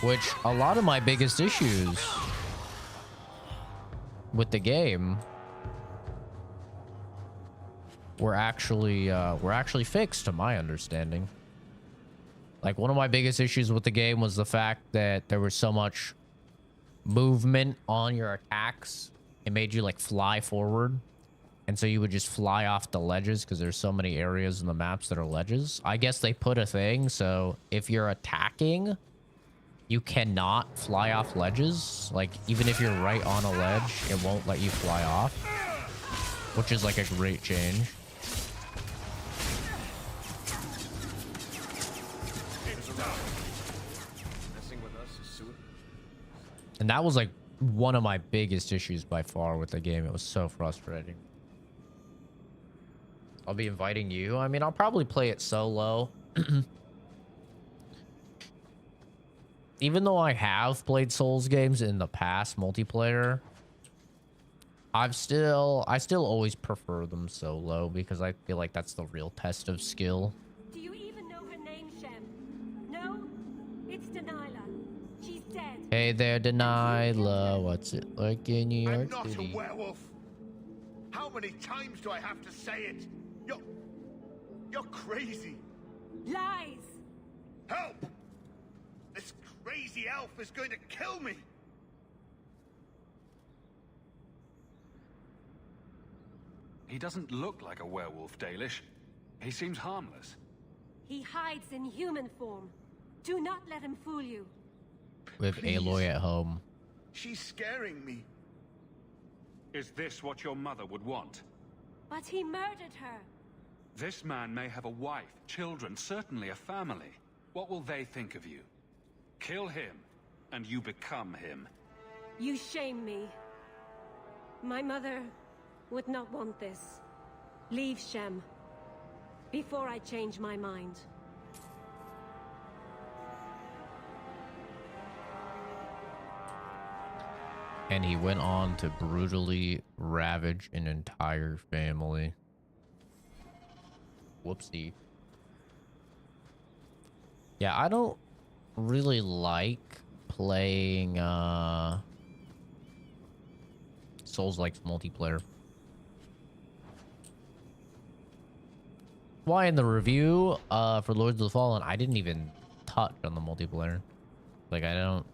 Which, a lot of my biggest issues with the game were actually fixed, to my understanding. Like, one of my biggest issues with the game was the fact that there was so much movement on your attacks. It made you, like, fly forward, and so you would just fly off the ledges because there's so many areas in the maps that are ledges. I guess they put a thing, so if you're attacking, you cannot fly off ledges. Like, even if you're right on a ledge, it won't let you fly off, which is, like, a great change. And that was, like, one of my biggest issues by far with the game. It was so frustrating. I'll be inviting you. I mean, I'll probably play it solo. Even though I have played Souls games in the past, multiplayer, I still always prefer them solo because I feel like that's the real test of skill. Do you even know her name, Shem? No? It's Delilah. She's dead. Hey there, Delilah. What's it like in New York I'm not City? a werewolf. How many times do I have to say it? You're crazy. Lies! Help! This crazy elf is going to kill me. He doesn't look like a werewolf, Dalish. He seems harmless. He hides in human form. Do not let him fool you. with Please. Aloy at home. She's scaring me. Is this what your mother would want? But he murdered her. This man may have a wife, children, certainly a family. What will they think of you? Kill him, and you become him. You shame me. My mother would not want this. Leave Shem. Before I change my mind. And he went on to brutally ravage an entire family. Whoopsie. Yeah, I don't really like playing Souls-like multiplayer. Why in the review for Lords of the Fallen, I didn't even touch on the multiplayer. Like, I don't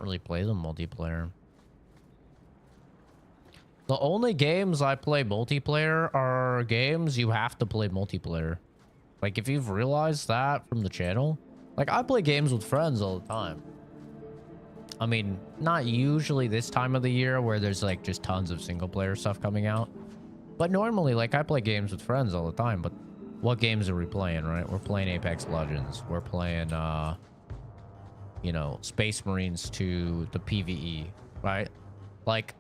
really play the multiplayer. The only games I play multiplayer are games you have to play multiplayer. Like, if you've realized that from the channel, like, I play games with friends all the time. I mean, not usually this time of the year where there's like just tons of single player stuff coming out. But normally, like, I play games with friends all the time. But what games are we playing, right? We're playing Apex Legends. We're playing, you know, Space Marines 2, the PvE, right? Like,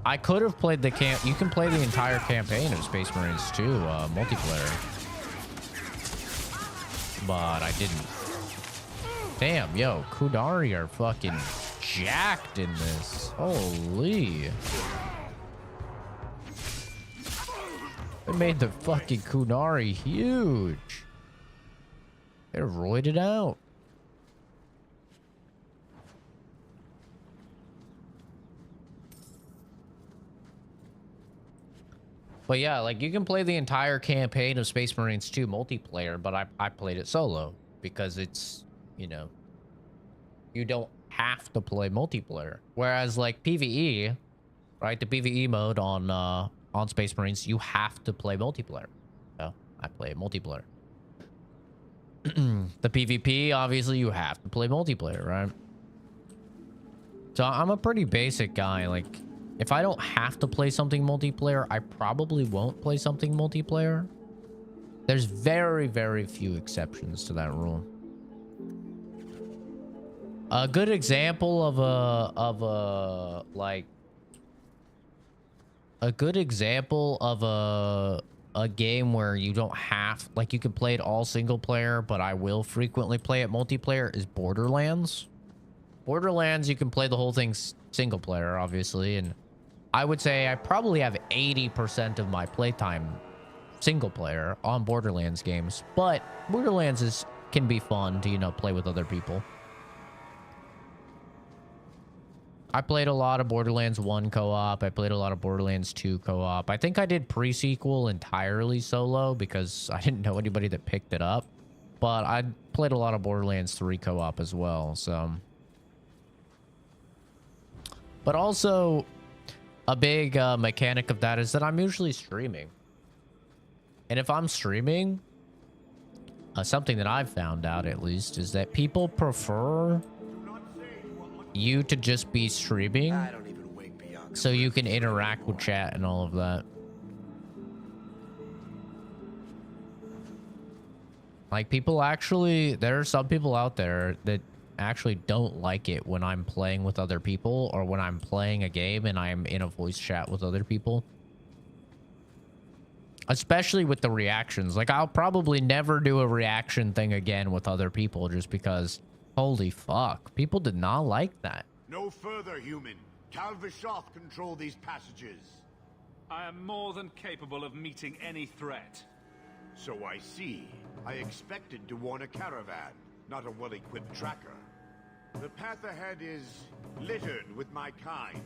I could have played the you can play the entire campaign of Space Marines 2 multiplayer. But I didn't. Damn, yo, Kunari are fucking jacked in this. Holy. They made the fucking Kunari huge. They're roided out. But yeah, like, you can play the entire campaign of Space Marines 2 multiplayer, but I played it solo because it's, you know, you don't have to play multiplayer. Whereas like PvE, right? The PvE mode on Space Marines, you have to play multiplayer. So I play multiplayer. The PvP, obviously, you have to play multiplayer, right? So I'm a pretty basic guy. Like, if I don't have to play something multiplayer, I probably won't play something multiplayer. There's very, very few exceptions to that rule. A good example of a game where you don't have, like, you can play it all single player, but I will frequently play it multiplayer is Borderlands. Borderlands, you can play the whole thing single player, obviously, and I would say I probably have 80% of my playtime single player on Borderlands games, but Borderlands can be fun to, you know, play with other people. I played a lot of Borderlands 1 co-op. I played a lot of Borderlands 2 co-op. I think I did pre-sequel entirely solo because I didn't know anybody that picked it up. But I played a lot of Borderlands 3 co-op as well, so. But also, a big mechanic of that is that I'm usually streaming. And if I'm streaming, something that I've found out at least is that people prefer you to just be streaming so you can interact with chat and all of that. Like, people actually, there are some people out there that actually don't like it when I'm playing with other people or when I'm playing a game and I'm in a voice chat with other people. Especially with the reactions. Like, I'll probably never do a reaction thing again with other people just because, holy fuck, people did not like that. No further, human. Cal Vishoth control these passages. I am more than capable of meeting any threat. So I see. I expected to warn a caravan, not a well-equipped tracker. The path ahead is littered with my kind.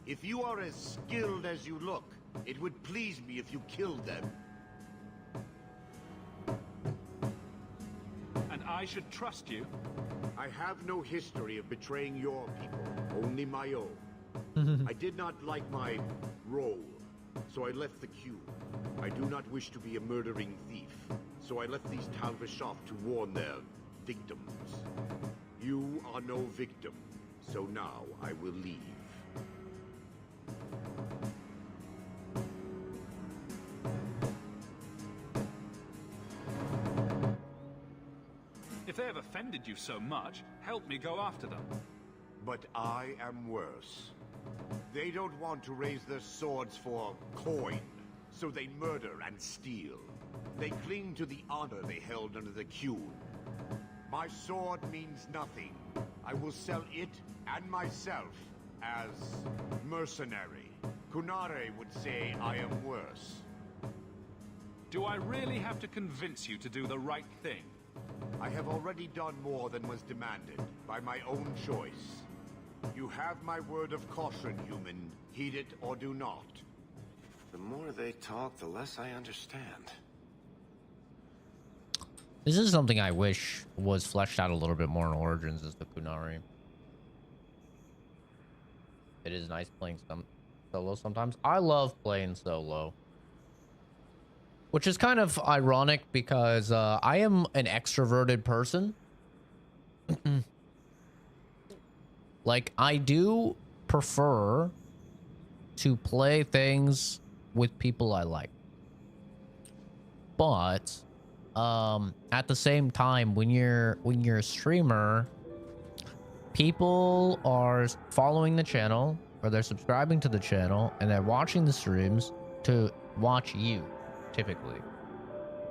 If you are as skilled as you look, it would please me if you killed them. And I should trust you? I have no history of betraying your people, only my own. I did not like my role, so I left the queue. I do not wish to be a murdering thief, so I left these Tal Vishoth to warn their victims. You are no victim, so now I will leave. If they have offended you so much, help me go after them. But I am worse. They don't want to raise their swords for coin, so they murder and steal. They cling to the honor they held under the Qun. My sword means nothing. I will sell it and myself as mercenary. Kunare would say I am worse. Do I really have to convince you to do the right thing? I have already done more than was demanded, by my own choice. You have my word of caution, human. Heed it or do not. The more they talk, the less I understand. This is something I wish was fleshed out a little bit more in Origins, is the Kunari. It is nice playing some solo sometimes. I love playing solo. Which is kind of ironic because I am an extroverted person. Like, I do prefer to play things with people I like. But at the same time, when you're a streamer, people are following the channel or they're subscribing to the channel and they're watching the streams to watch you, typically,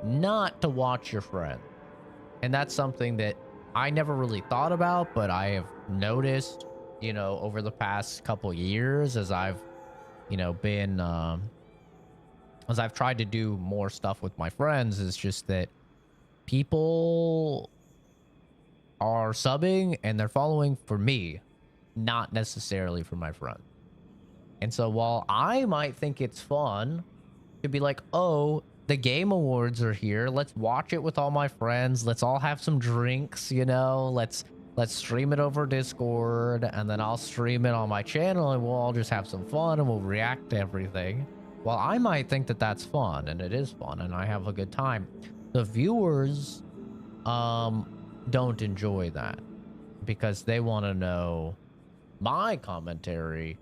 not to watch your friend. And that's something that I never really thought about, but I have noticed, you know, over the past couple years as I've, you know, been as I've tried to do more stuff with my friends, is just that people are subbing and they're following for me, not necessarily for my friend. And so while I might think it's fun to be like, oh, the game awards are here, let's watch it with all my friends, let's all have some drinks, you know, let's stream it over Discord, and then I'll stream it on my channel and we'll all just have some fun and we'll react to everything. Well, I might think that that's fun, and it is fun, and I have a good time. The viewers don't enjoy that because they want to know my commentary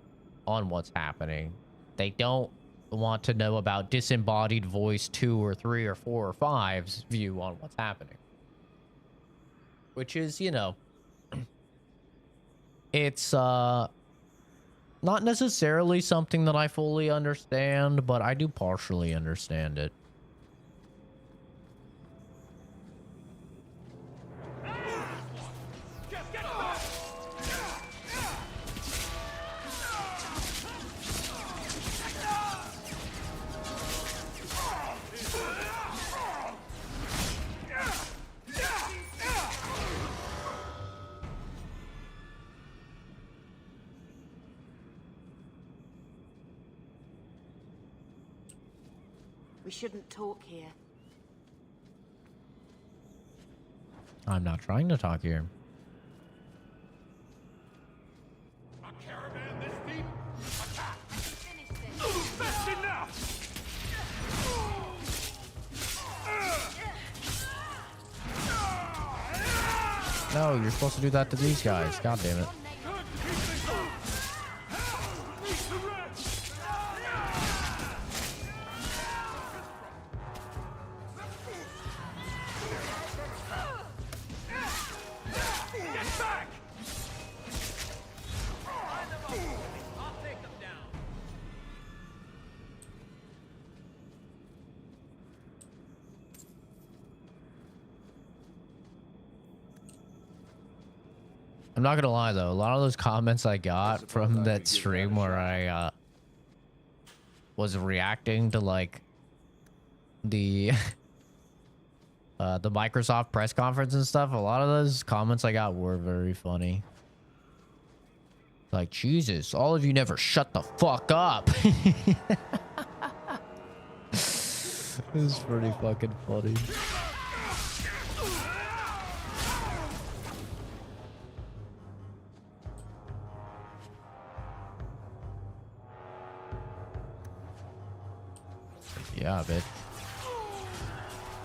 on what's happening. They don't want to know about disembodied voice 2 or 3 or 4 or 5's view on what's happening. Which is, you know, it's not necessarily something that I fully understand, but I do partially understand it. We shouldn't talk here. I'm not trying to talk here. A caravan this deep? Attack! That's enough! No, you're supposed to do that to these guys. God damn it. I'm not gonna lie though, a lot of those comments I got from that stream where I was reacting to like the the Microsoft press conference and stuff, a lot of those comments I got were very funny. Like, Jesus, all of you never shut the fuck up. This is pretty fucking funny. Yeah, bitch.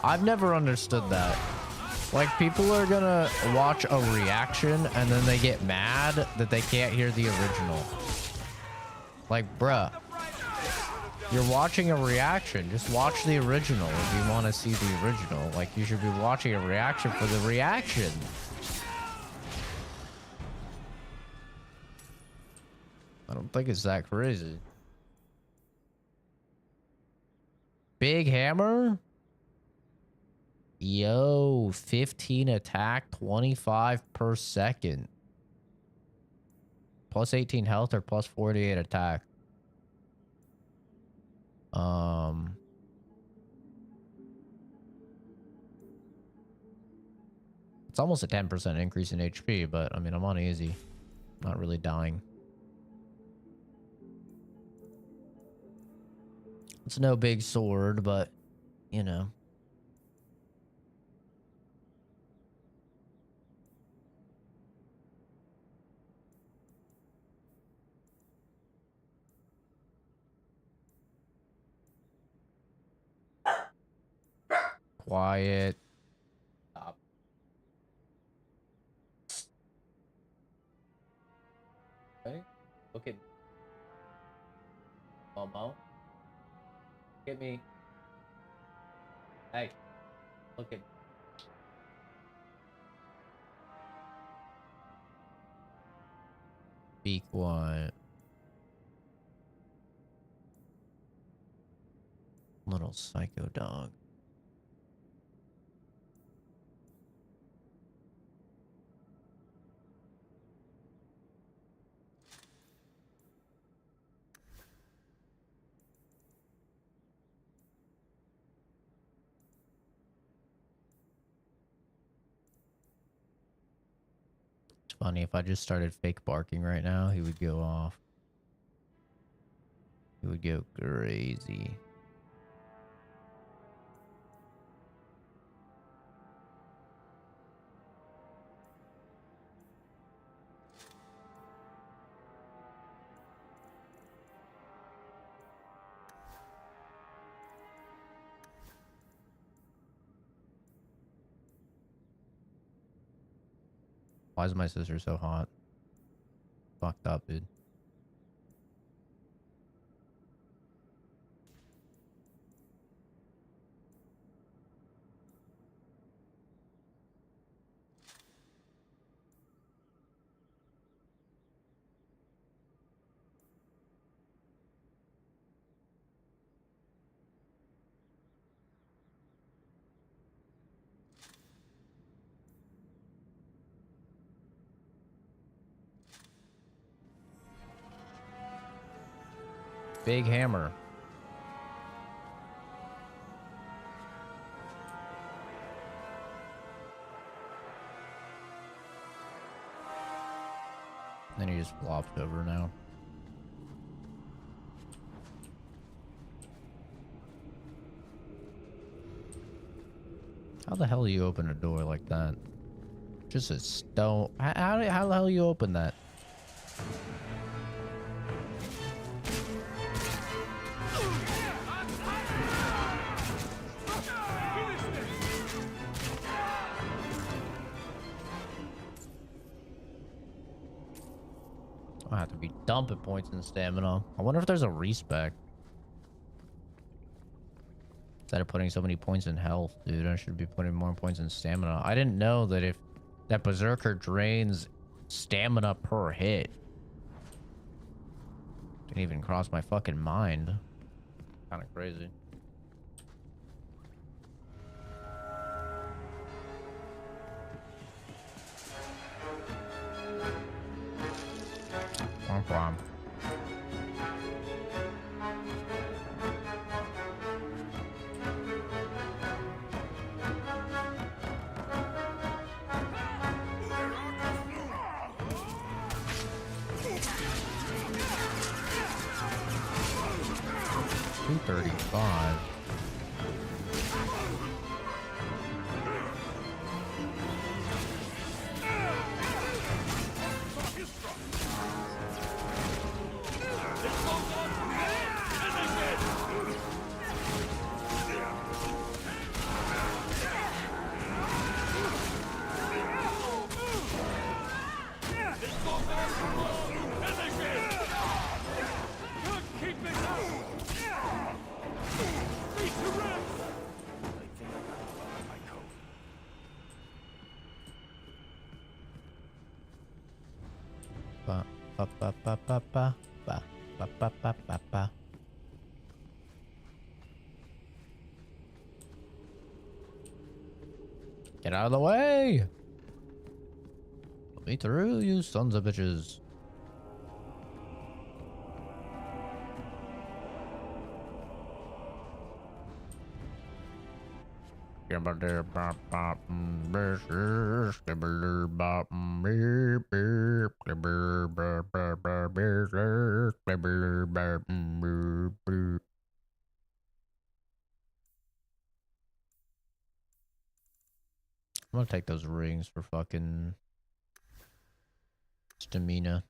I've never understood that. Like, people are gonna watch a reaction and then they get mad that they can't hear the original. Like, bruh, you're watching a reaction. Just watch the original if you want to see the original. Like, you should be watching a reaction for the reaction. I don't think it's that crazy. Big hammer? Yo, 15 attack, 25 per second. Plus 18 health or plus 48 attack. It's almost a 10% increase in HP, but I mean, I'm on easy. Not really dying. It's no big sword, but you know. Quiet. Stop. Okay. Look at Momo. Look at me. Hey. Look at me. Be quiet. Little psycho dog. It's funny, if I just started fake barking right now, he would go off. He would go crazy. Why is my sister so hot? Fucked up, dude. Big hammer. Then he just flopped over now. How the hell do you open a door like that? Just a stone. How the hell you open that? I have to be dumping points in stamina. I wonder if there's a respec. Instead of putting so many points in health, dude, I should be putting more points in stamina. I didn't know that if that berserker drains stamina per hit. Didn't even cross my fucking mind. Kind of crazy. Womp womp. $235. ba ba ba ba ba ba ba ba ba ba ba. Get out of the way! Let me through, you sons of bitches. I'm gonna take those rings for fucking stamina.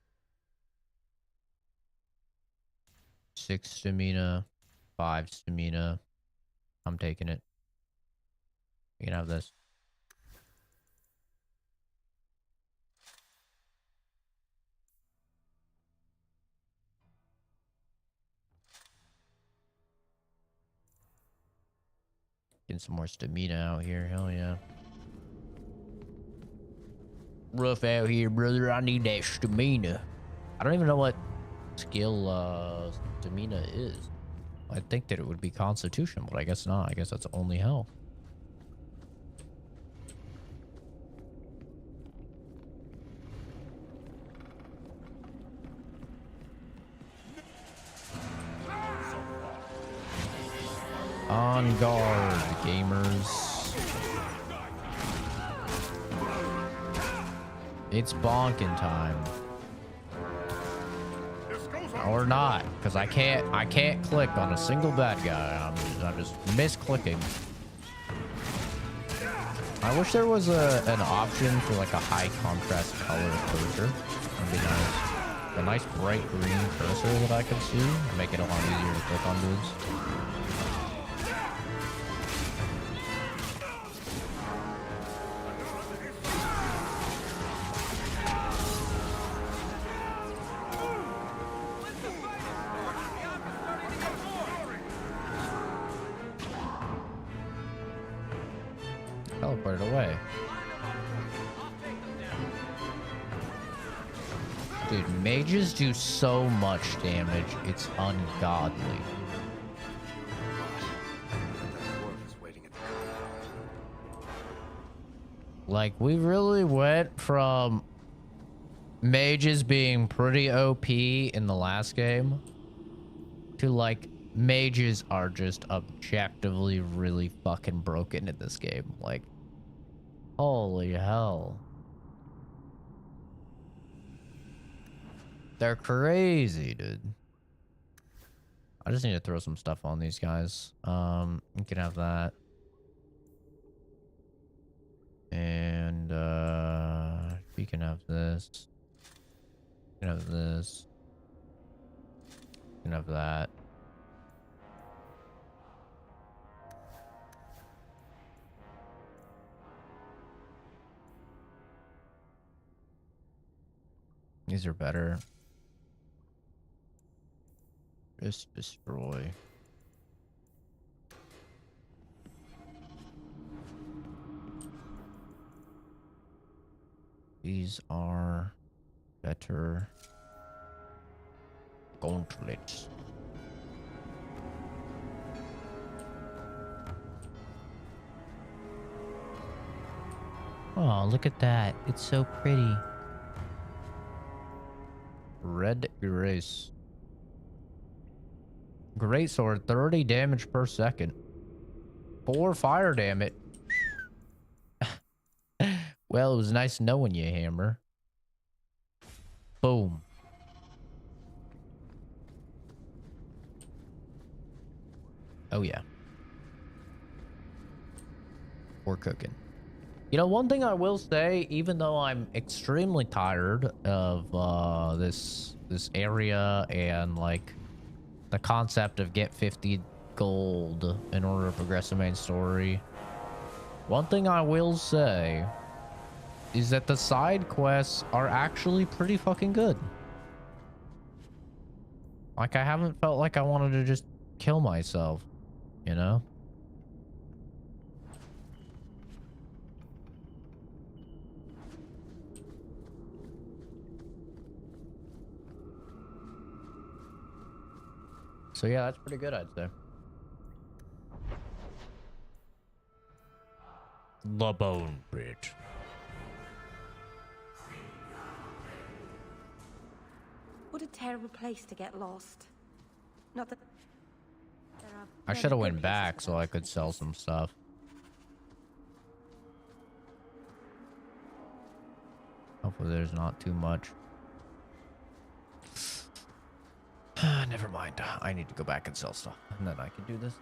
6 stamina, 5 stamina. I'm taking it. You can have this. Getting some more stamina out here. Hell yeah. Rough out here, brother. I need that stamina. I don't even know what skill stamina is. I think that it would be constitution, but I guess not. I guess that's only health. On guard, gamers. It's bonking time. Or not, because I can't click on a single bad guy. I'm just misclicking. I wish there was an option for like a high contrast color cursor. That'd be nice. A nice bright green cursor that I could see and make it a lot easier to click on dudes. Teleport it away. Dude, mages do so much damage, it's ungodly. Like, we really went from mages being pretty OP in the last game to like mages are just objectively really fucking broken in this game. Like, holy hell. They're crazy, dude. I just need to throw some stuff on these guys. You can have that. And you can have this. You can have this. You can have that. These are better. Just destroy. These are better. Gauntlets. Oh, look at that. It's so pretty. Red erase. Great sword, 30 damage per second. 4 fire damage. Well, it was nice knowing you, Hammer. Boom. Oh yeah. We're cooking. You know, one thing I will say, even though I'm extremely tired of this area and like the concept of get 50 gold in order to progress the main story, one thing I will say is that the side quests are actually pretty fucking good. Like, I haven't felt like I wanted to just kill myself, you know? So yeah, that's pretty good, I'd say. The Bone Bridge. What a terrible place to get lost. Not that there are I many should have good went back places so about I could like sell this. some stuff. Hopefully there's not too much. Never mind. I need to go back and sell stuff, and then I can do this.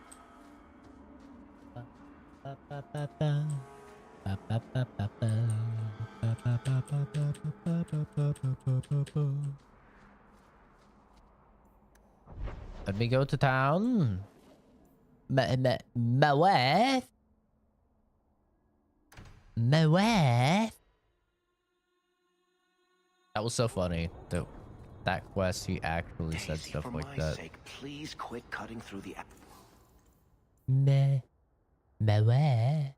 Let me go to town. My wife? My wife? That was so funny. That quest, he actually said Daisy, stuff for like my that. sake, please quit cutting through the. My wife?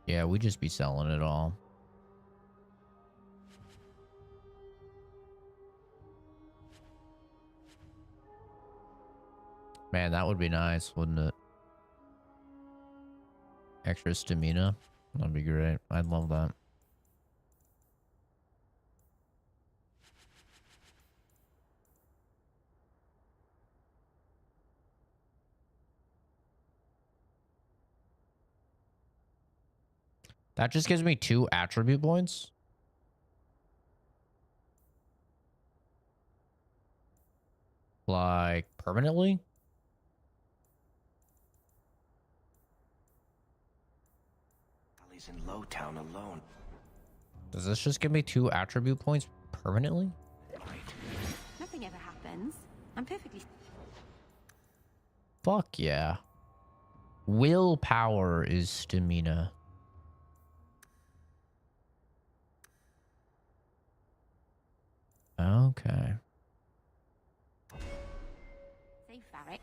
Yeah, we just be selling it all. Man, that would be nice, wouldn't it? Extra stamina. That'd be great. I'd love that. That just gives me 2 attribute points. Like, permanently? He's in Lowtown alone. Does this just give me 2 attribute points permanently? Nothing ever happens. I'm perfectly. Fuck yeah. Willpower is stamina. Okay. Safe, Varric.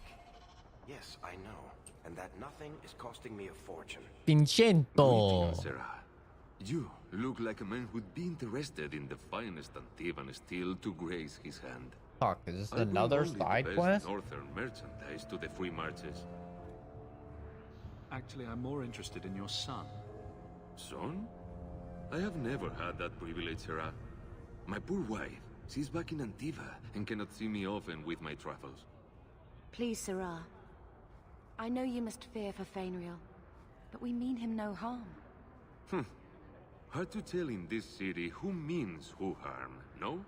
Yes, I know. And that nothing is costing me a fortune. Vincento. Greetings, Sarah. You look like a man who'd be interested in the finest Antivan steel to grace his hand. Fuck, is this I bring another only the side best quest? northern merchandise to the free marches. Actually, I'm more interested in your son. Son? I have never had that privilege, Sarah. My poor wife, she's back in Antiva and cannot see me often with my travels. Please, Sarah. I know you must fear for Fainriel, but we mean him no harm. Hard to tell in this city who means who harm, no?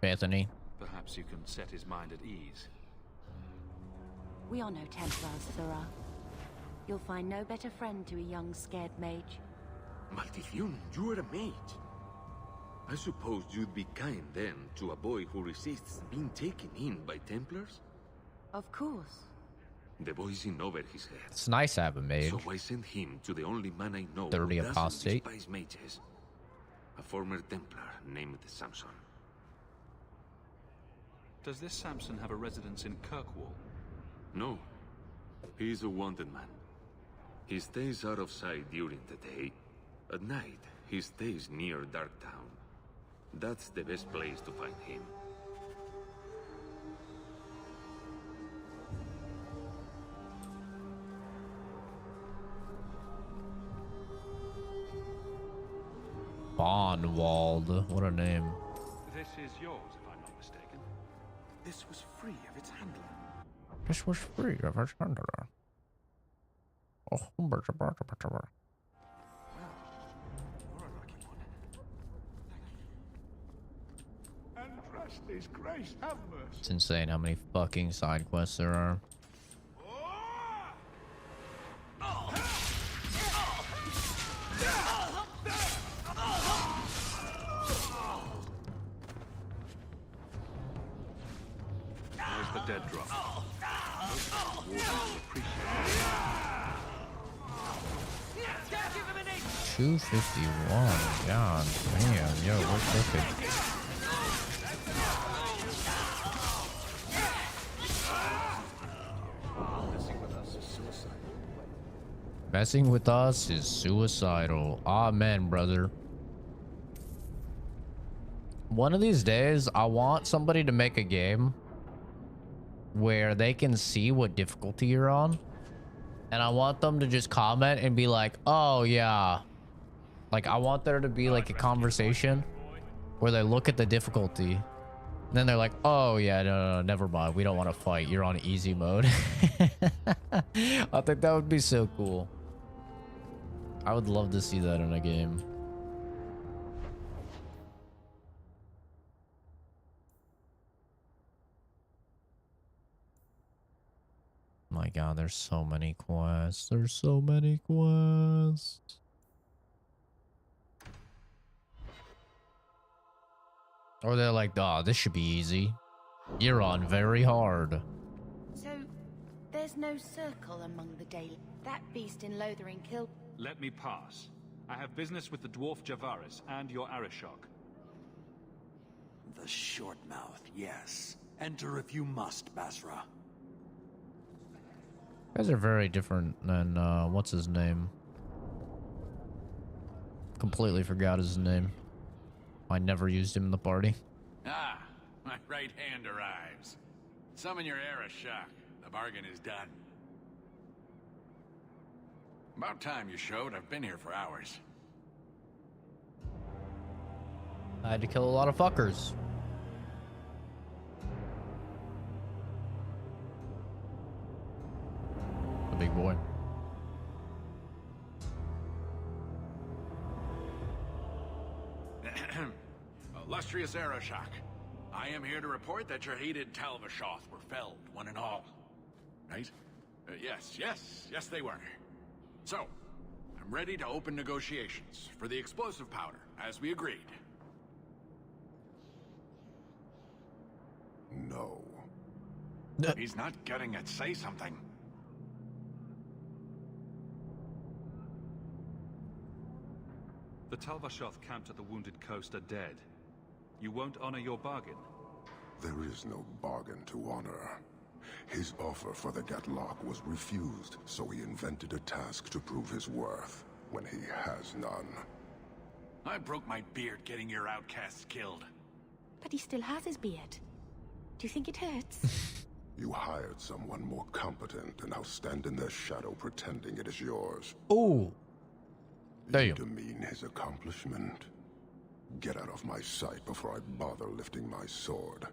Anthony. Perhaps you can set his mind at ease. We are no Templars, Sarah. You'll find no better friend to a young, scared mage. Maldición, you are a mage. I suppose you'd be kind then to a boy who resists being taken in by Templars? Of course. The boy's in over his head. It's nice to have a mage. So I sent him to the only man I know Dirty who doesn't apostate. despise mages. A former Templar named Samson. Does this Samson have a residence in Kirkwall? No. He's a wanted man. He stays out of sight during the day. At night, he stays near Darktown. That's the best place to find him. Bonwald. What a name. This is yours, if I'm not mistaken. This was free of its handler. This was free of its handler. Oh, Well, you're a lucky one. And trust his grace, have mercy. it's insane how many fucking side quests there are. Where's the dead drop? Wardens will appreciate it. 251. God damn, yo, we're cooking. Messing with us is suicide. Messing with us is suicidal. Amen, brother. One of these days, I want somebody to make a game where they can see what difficulty you're on. And I want them to just comment and be like, oh, yeah. Like, I want there to be like a conversation where they look at the difficulty. And then they're like, oh, yeah, no, never mind. We don't want to fight. You're on easy mode. I think that would be so cool. I would love to see that in a game. My God, there's so many quests. There's so many quests. Or they're like, oh, this should be easy. You're on very hard. So, there's no circle among the daily. That beast in Lothering killed. Let me pass. I have business with the dwarf Javaris and your Arishok. The short mouth, yes. Enter if you must, Basra. You guys are very different than, what's his name? Completely forgot his name. I never used him in the party. Ah, my right hand arrives. Summon your Arishok. The bargain is done. About time you showed. I've been here for hours. I had to kill a lot of fuckers. The big boy. Illustrious Arishok, I am here to report that your hated Talvashoth were felled, one and all. Right? Yes, they were. So, I'm ready to open negotiations for the explosive powder, as we agreed. No. He's not getting it. Say something. The Talvashoth camped at the Wounded Coast are dead. You won't honor your bargain? There is no bargain to honor. His offer for the Gatlock was refused, so he invented a task to prove his worth, when he has none. I broke my beard getting your outcasts killed. But he still has his beard. Do you think it hurts? You hired someone more competent, and now stand in their shadow pretending it is yours. Oh. Damn. You demean his accomplishment. Get out of my sight before I bother lifting my sword.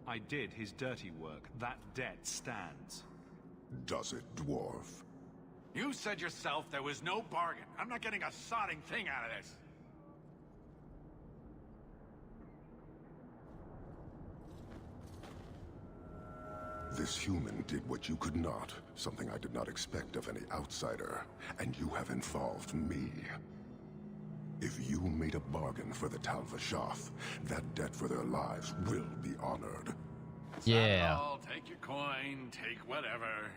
I did his dirty work. That debt stands. Does it, dwarf? You said yourself there was no bargain. I'm not getting a sodding thing out of this. This human did what you could not, something I did not expect of any outsider, and you have involved me. If you made a bargain for the Talvashoth, that debt for their lives will be honored. Yeah. All, take your coin, take whatever.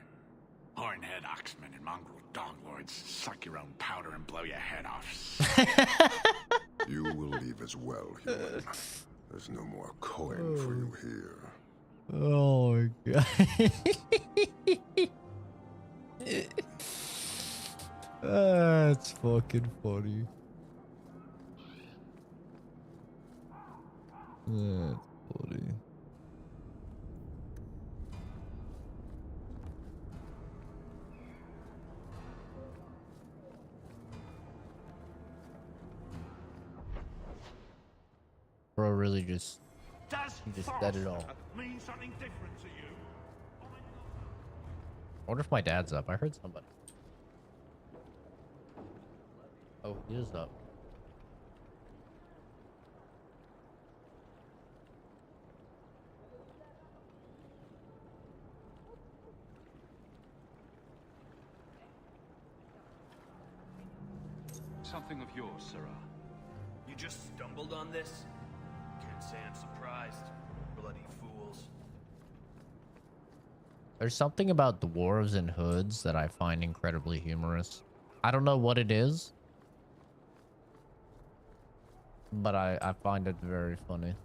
Hornhead oxmen and mongrel donglords suck your own powder and blow your head off. You will leave as well, human. There's no more coin for you here. Oh my God. That's fucking funny. That's funny. Bro really just said it all. Mean something different to you? I wonder if my dad's up. I heard somebody. Oh, he is up. Something of yours, Sirrah. You just stumbled on this? Can't say I'm surprised. Bloody fools. There's something about dwarves and hoods that I find incredibly humorous. I don't know what it is, but I find it very funny.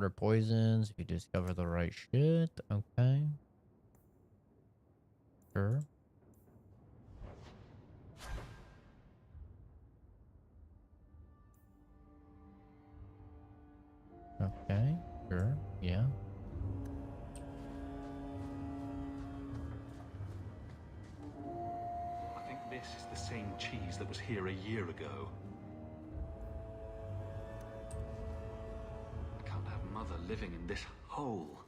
harder poisons if you discover the right shit. Okay. Sure. Okay. Sure. Yeah. I think this is the same cheese that was here a year ago. I can't have Mother living in this hole.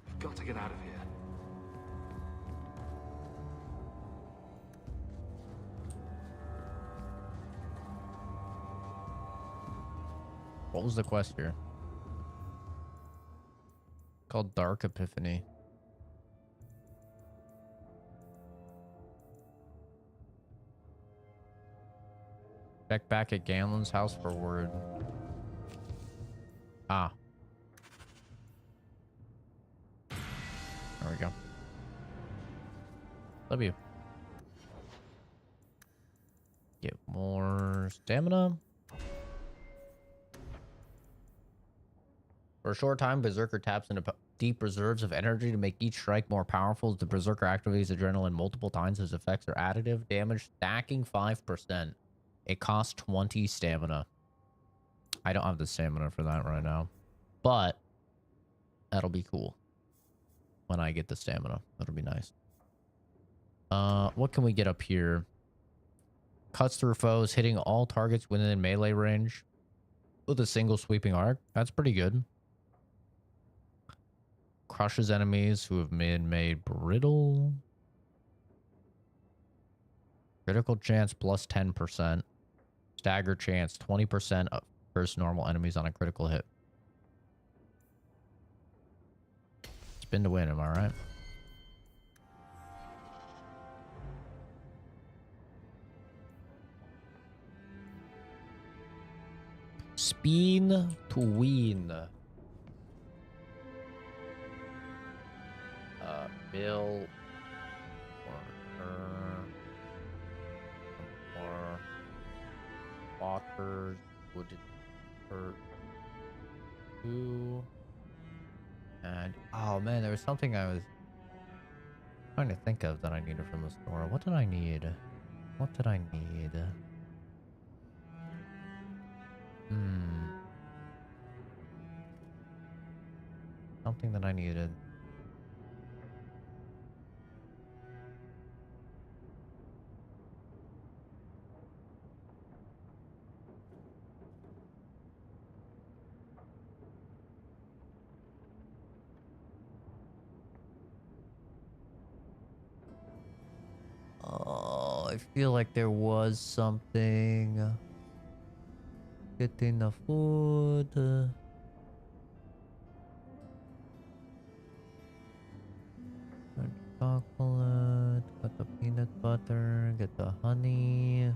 I've got to get out of here. What was the quest here? Called Dark Epiphany. Check back at Ganlon's house for word. Ah. There we go. Love you. Get more stamina. For a short time, Berserker taps into deep reserves of energy to make each strike more powerful. As the Berserker activates adrenaline multiple times, his effects are additive, damage stacking 5%. It costs 20 stamina. I don't have the stamina for that right now, but that'll be cool when I get the stamina. That'll be nice. What can we get up here? Cuts through foes, hitting all targets within melee range with a single sweeping arc. That's pretty good. Crushes enemies who have been made brittle. Critical chance plus 10%. Stagger chance 20% versus normal enemies on a critical hit. Spin to win, am I right? Spin to win. Bill or waters would hurt two. And oh man, there was something I was trying to think of that I needed from the store. What did I need? What did I need? Something that I needed. Oh, I feel like there was something. Getting the food. Chocolate. Got the peanut butter. Get the honey.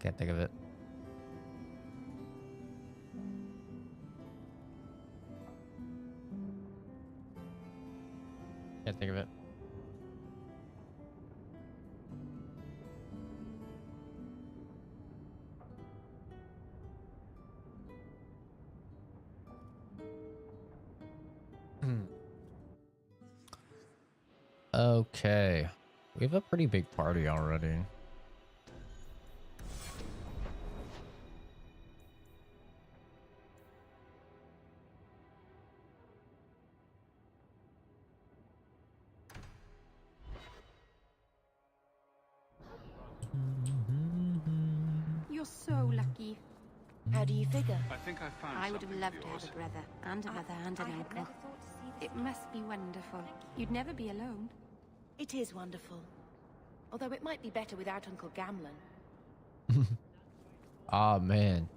Can't think of it. Can't think of it. Okay. We have a pretty big party already. You're so lucky. How do you figure? I think I found I would have something loved of to have yours. a brother and a mother and an I had uncle. never thought to see this. It must be wonderful. You'd never be alone. It is wonderful. Although it might be better without Uncle Gamlin. Ah, man.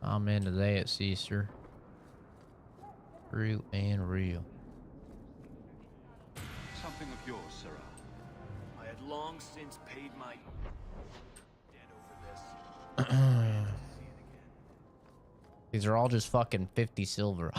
I'm in today at Caesar. True and real. Something of yours, Sirrah. I had long since paid my debt over this. See it again. These are all just fucking 50 silver.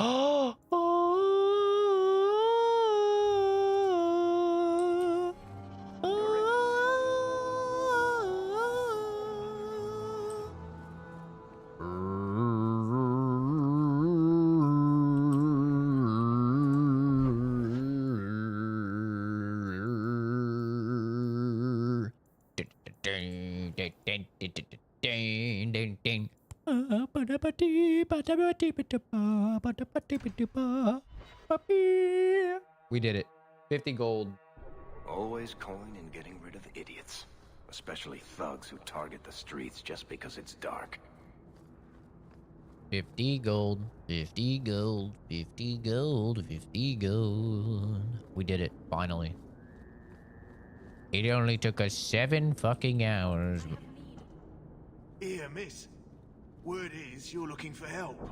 We did it. 50 gold. Always coin and getting rid of idiots. Especially thugs who target the streets just because it's dark. 50 gold. 50 gold. 50 gold. 50 gold. We did it, finally. It only took us 7 fucking hours. Here, miss. Word is you're looking for help.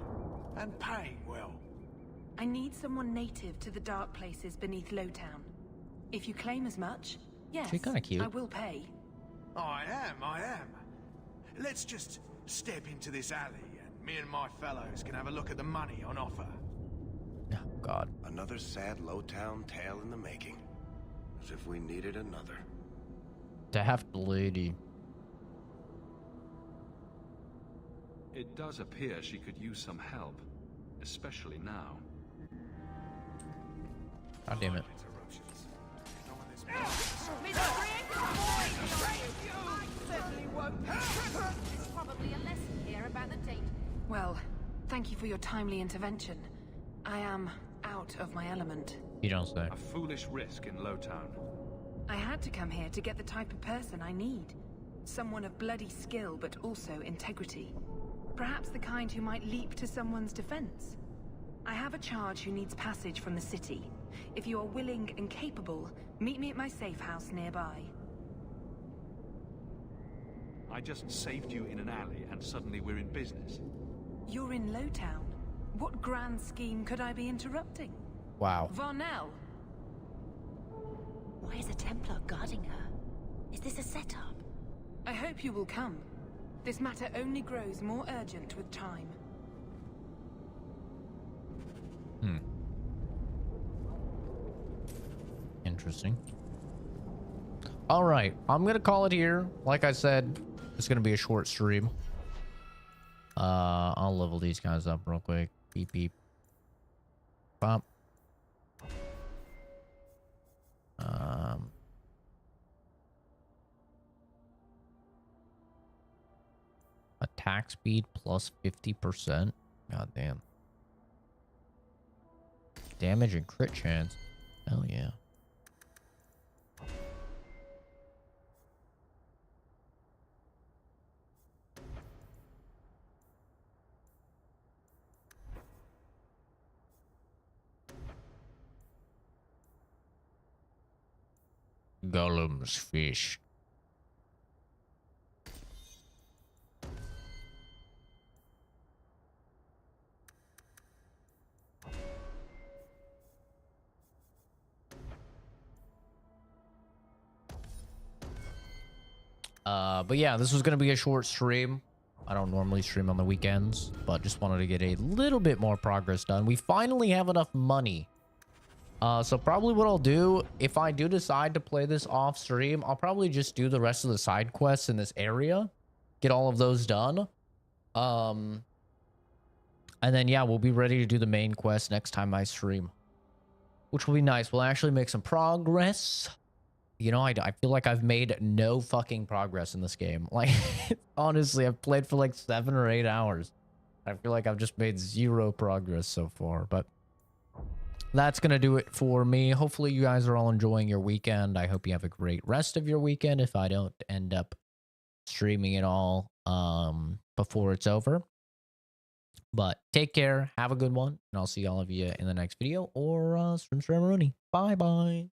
And paying well. I need someone native to the dark places beneath Lowtown. If you claim as much, yes, She's kinda cute. I will pay. I am. Let's just step into this alley and me and my fellows can have a look at the money on offer. Oh, God. Another sad Lowtown tale in the making. As if we needed another. Daft lady. It does appear she could use some help, especially now. God damn it. Well, thank you for your timely intervention. I am out of my element. You don't say. A foolish risk in Lowtown. I had to come here to get the type of person I need. Someone of bloody skill, but also integrity. Perhaps the kind who might leap to someone's defense. I have a charge who needs passage from the city. If you are willing and capable, meet me at my safe house nearby. I just saved you in an alley and suddenly we're in business. You're in Lowtown. What grand scheme could I be interrupting? Wow. Varnell! Why is a Templar guarding her? Is this a setup? I hope you will come. This matter only grows more urgent with time. Interesting. All right, I'm gonna call it here. Like I said, it's gonna be a short stream. I'll level these guys up real quick. Beep beep. Bop. Attack speed plus 50%. God damn. Damage and crit chance. Hell yeah. Golem's fish. But yeah, this was gonna be a short stream. I don't normally stream on the weekends, but just wanted to get a little bit more progress done. We finally have enough money. So probably what I'll do, if I do decide to play this off stream, I'll probably just do the rest of the side quests in this area. Get all of those done. And then, yeah, we'll be ready to do the main quest next time I stream. Which will be nice. We'll actually make some progress. You know, I feel like I've made no fucking progress in this game. Like, honestly, I've played for like 7 or 8 hours. I feel like I've just made 0 progress so far, but that's going to do it for me. Hopefully you guys are all enjoying your weekend. I hope you have a great rest of your weekend if I don't end up streaming it all before it's over. But take care, have a good one, and I'll see all of you in the next video or stream Rooney. Bye-bye.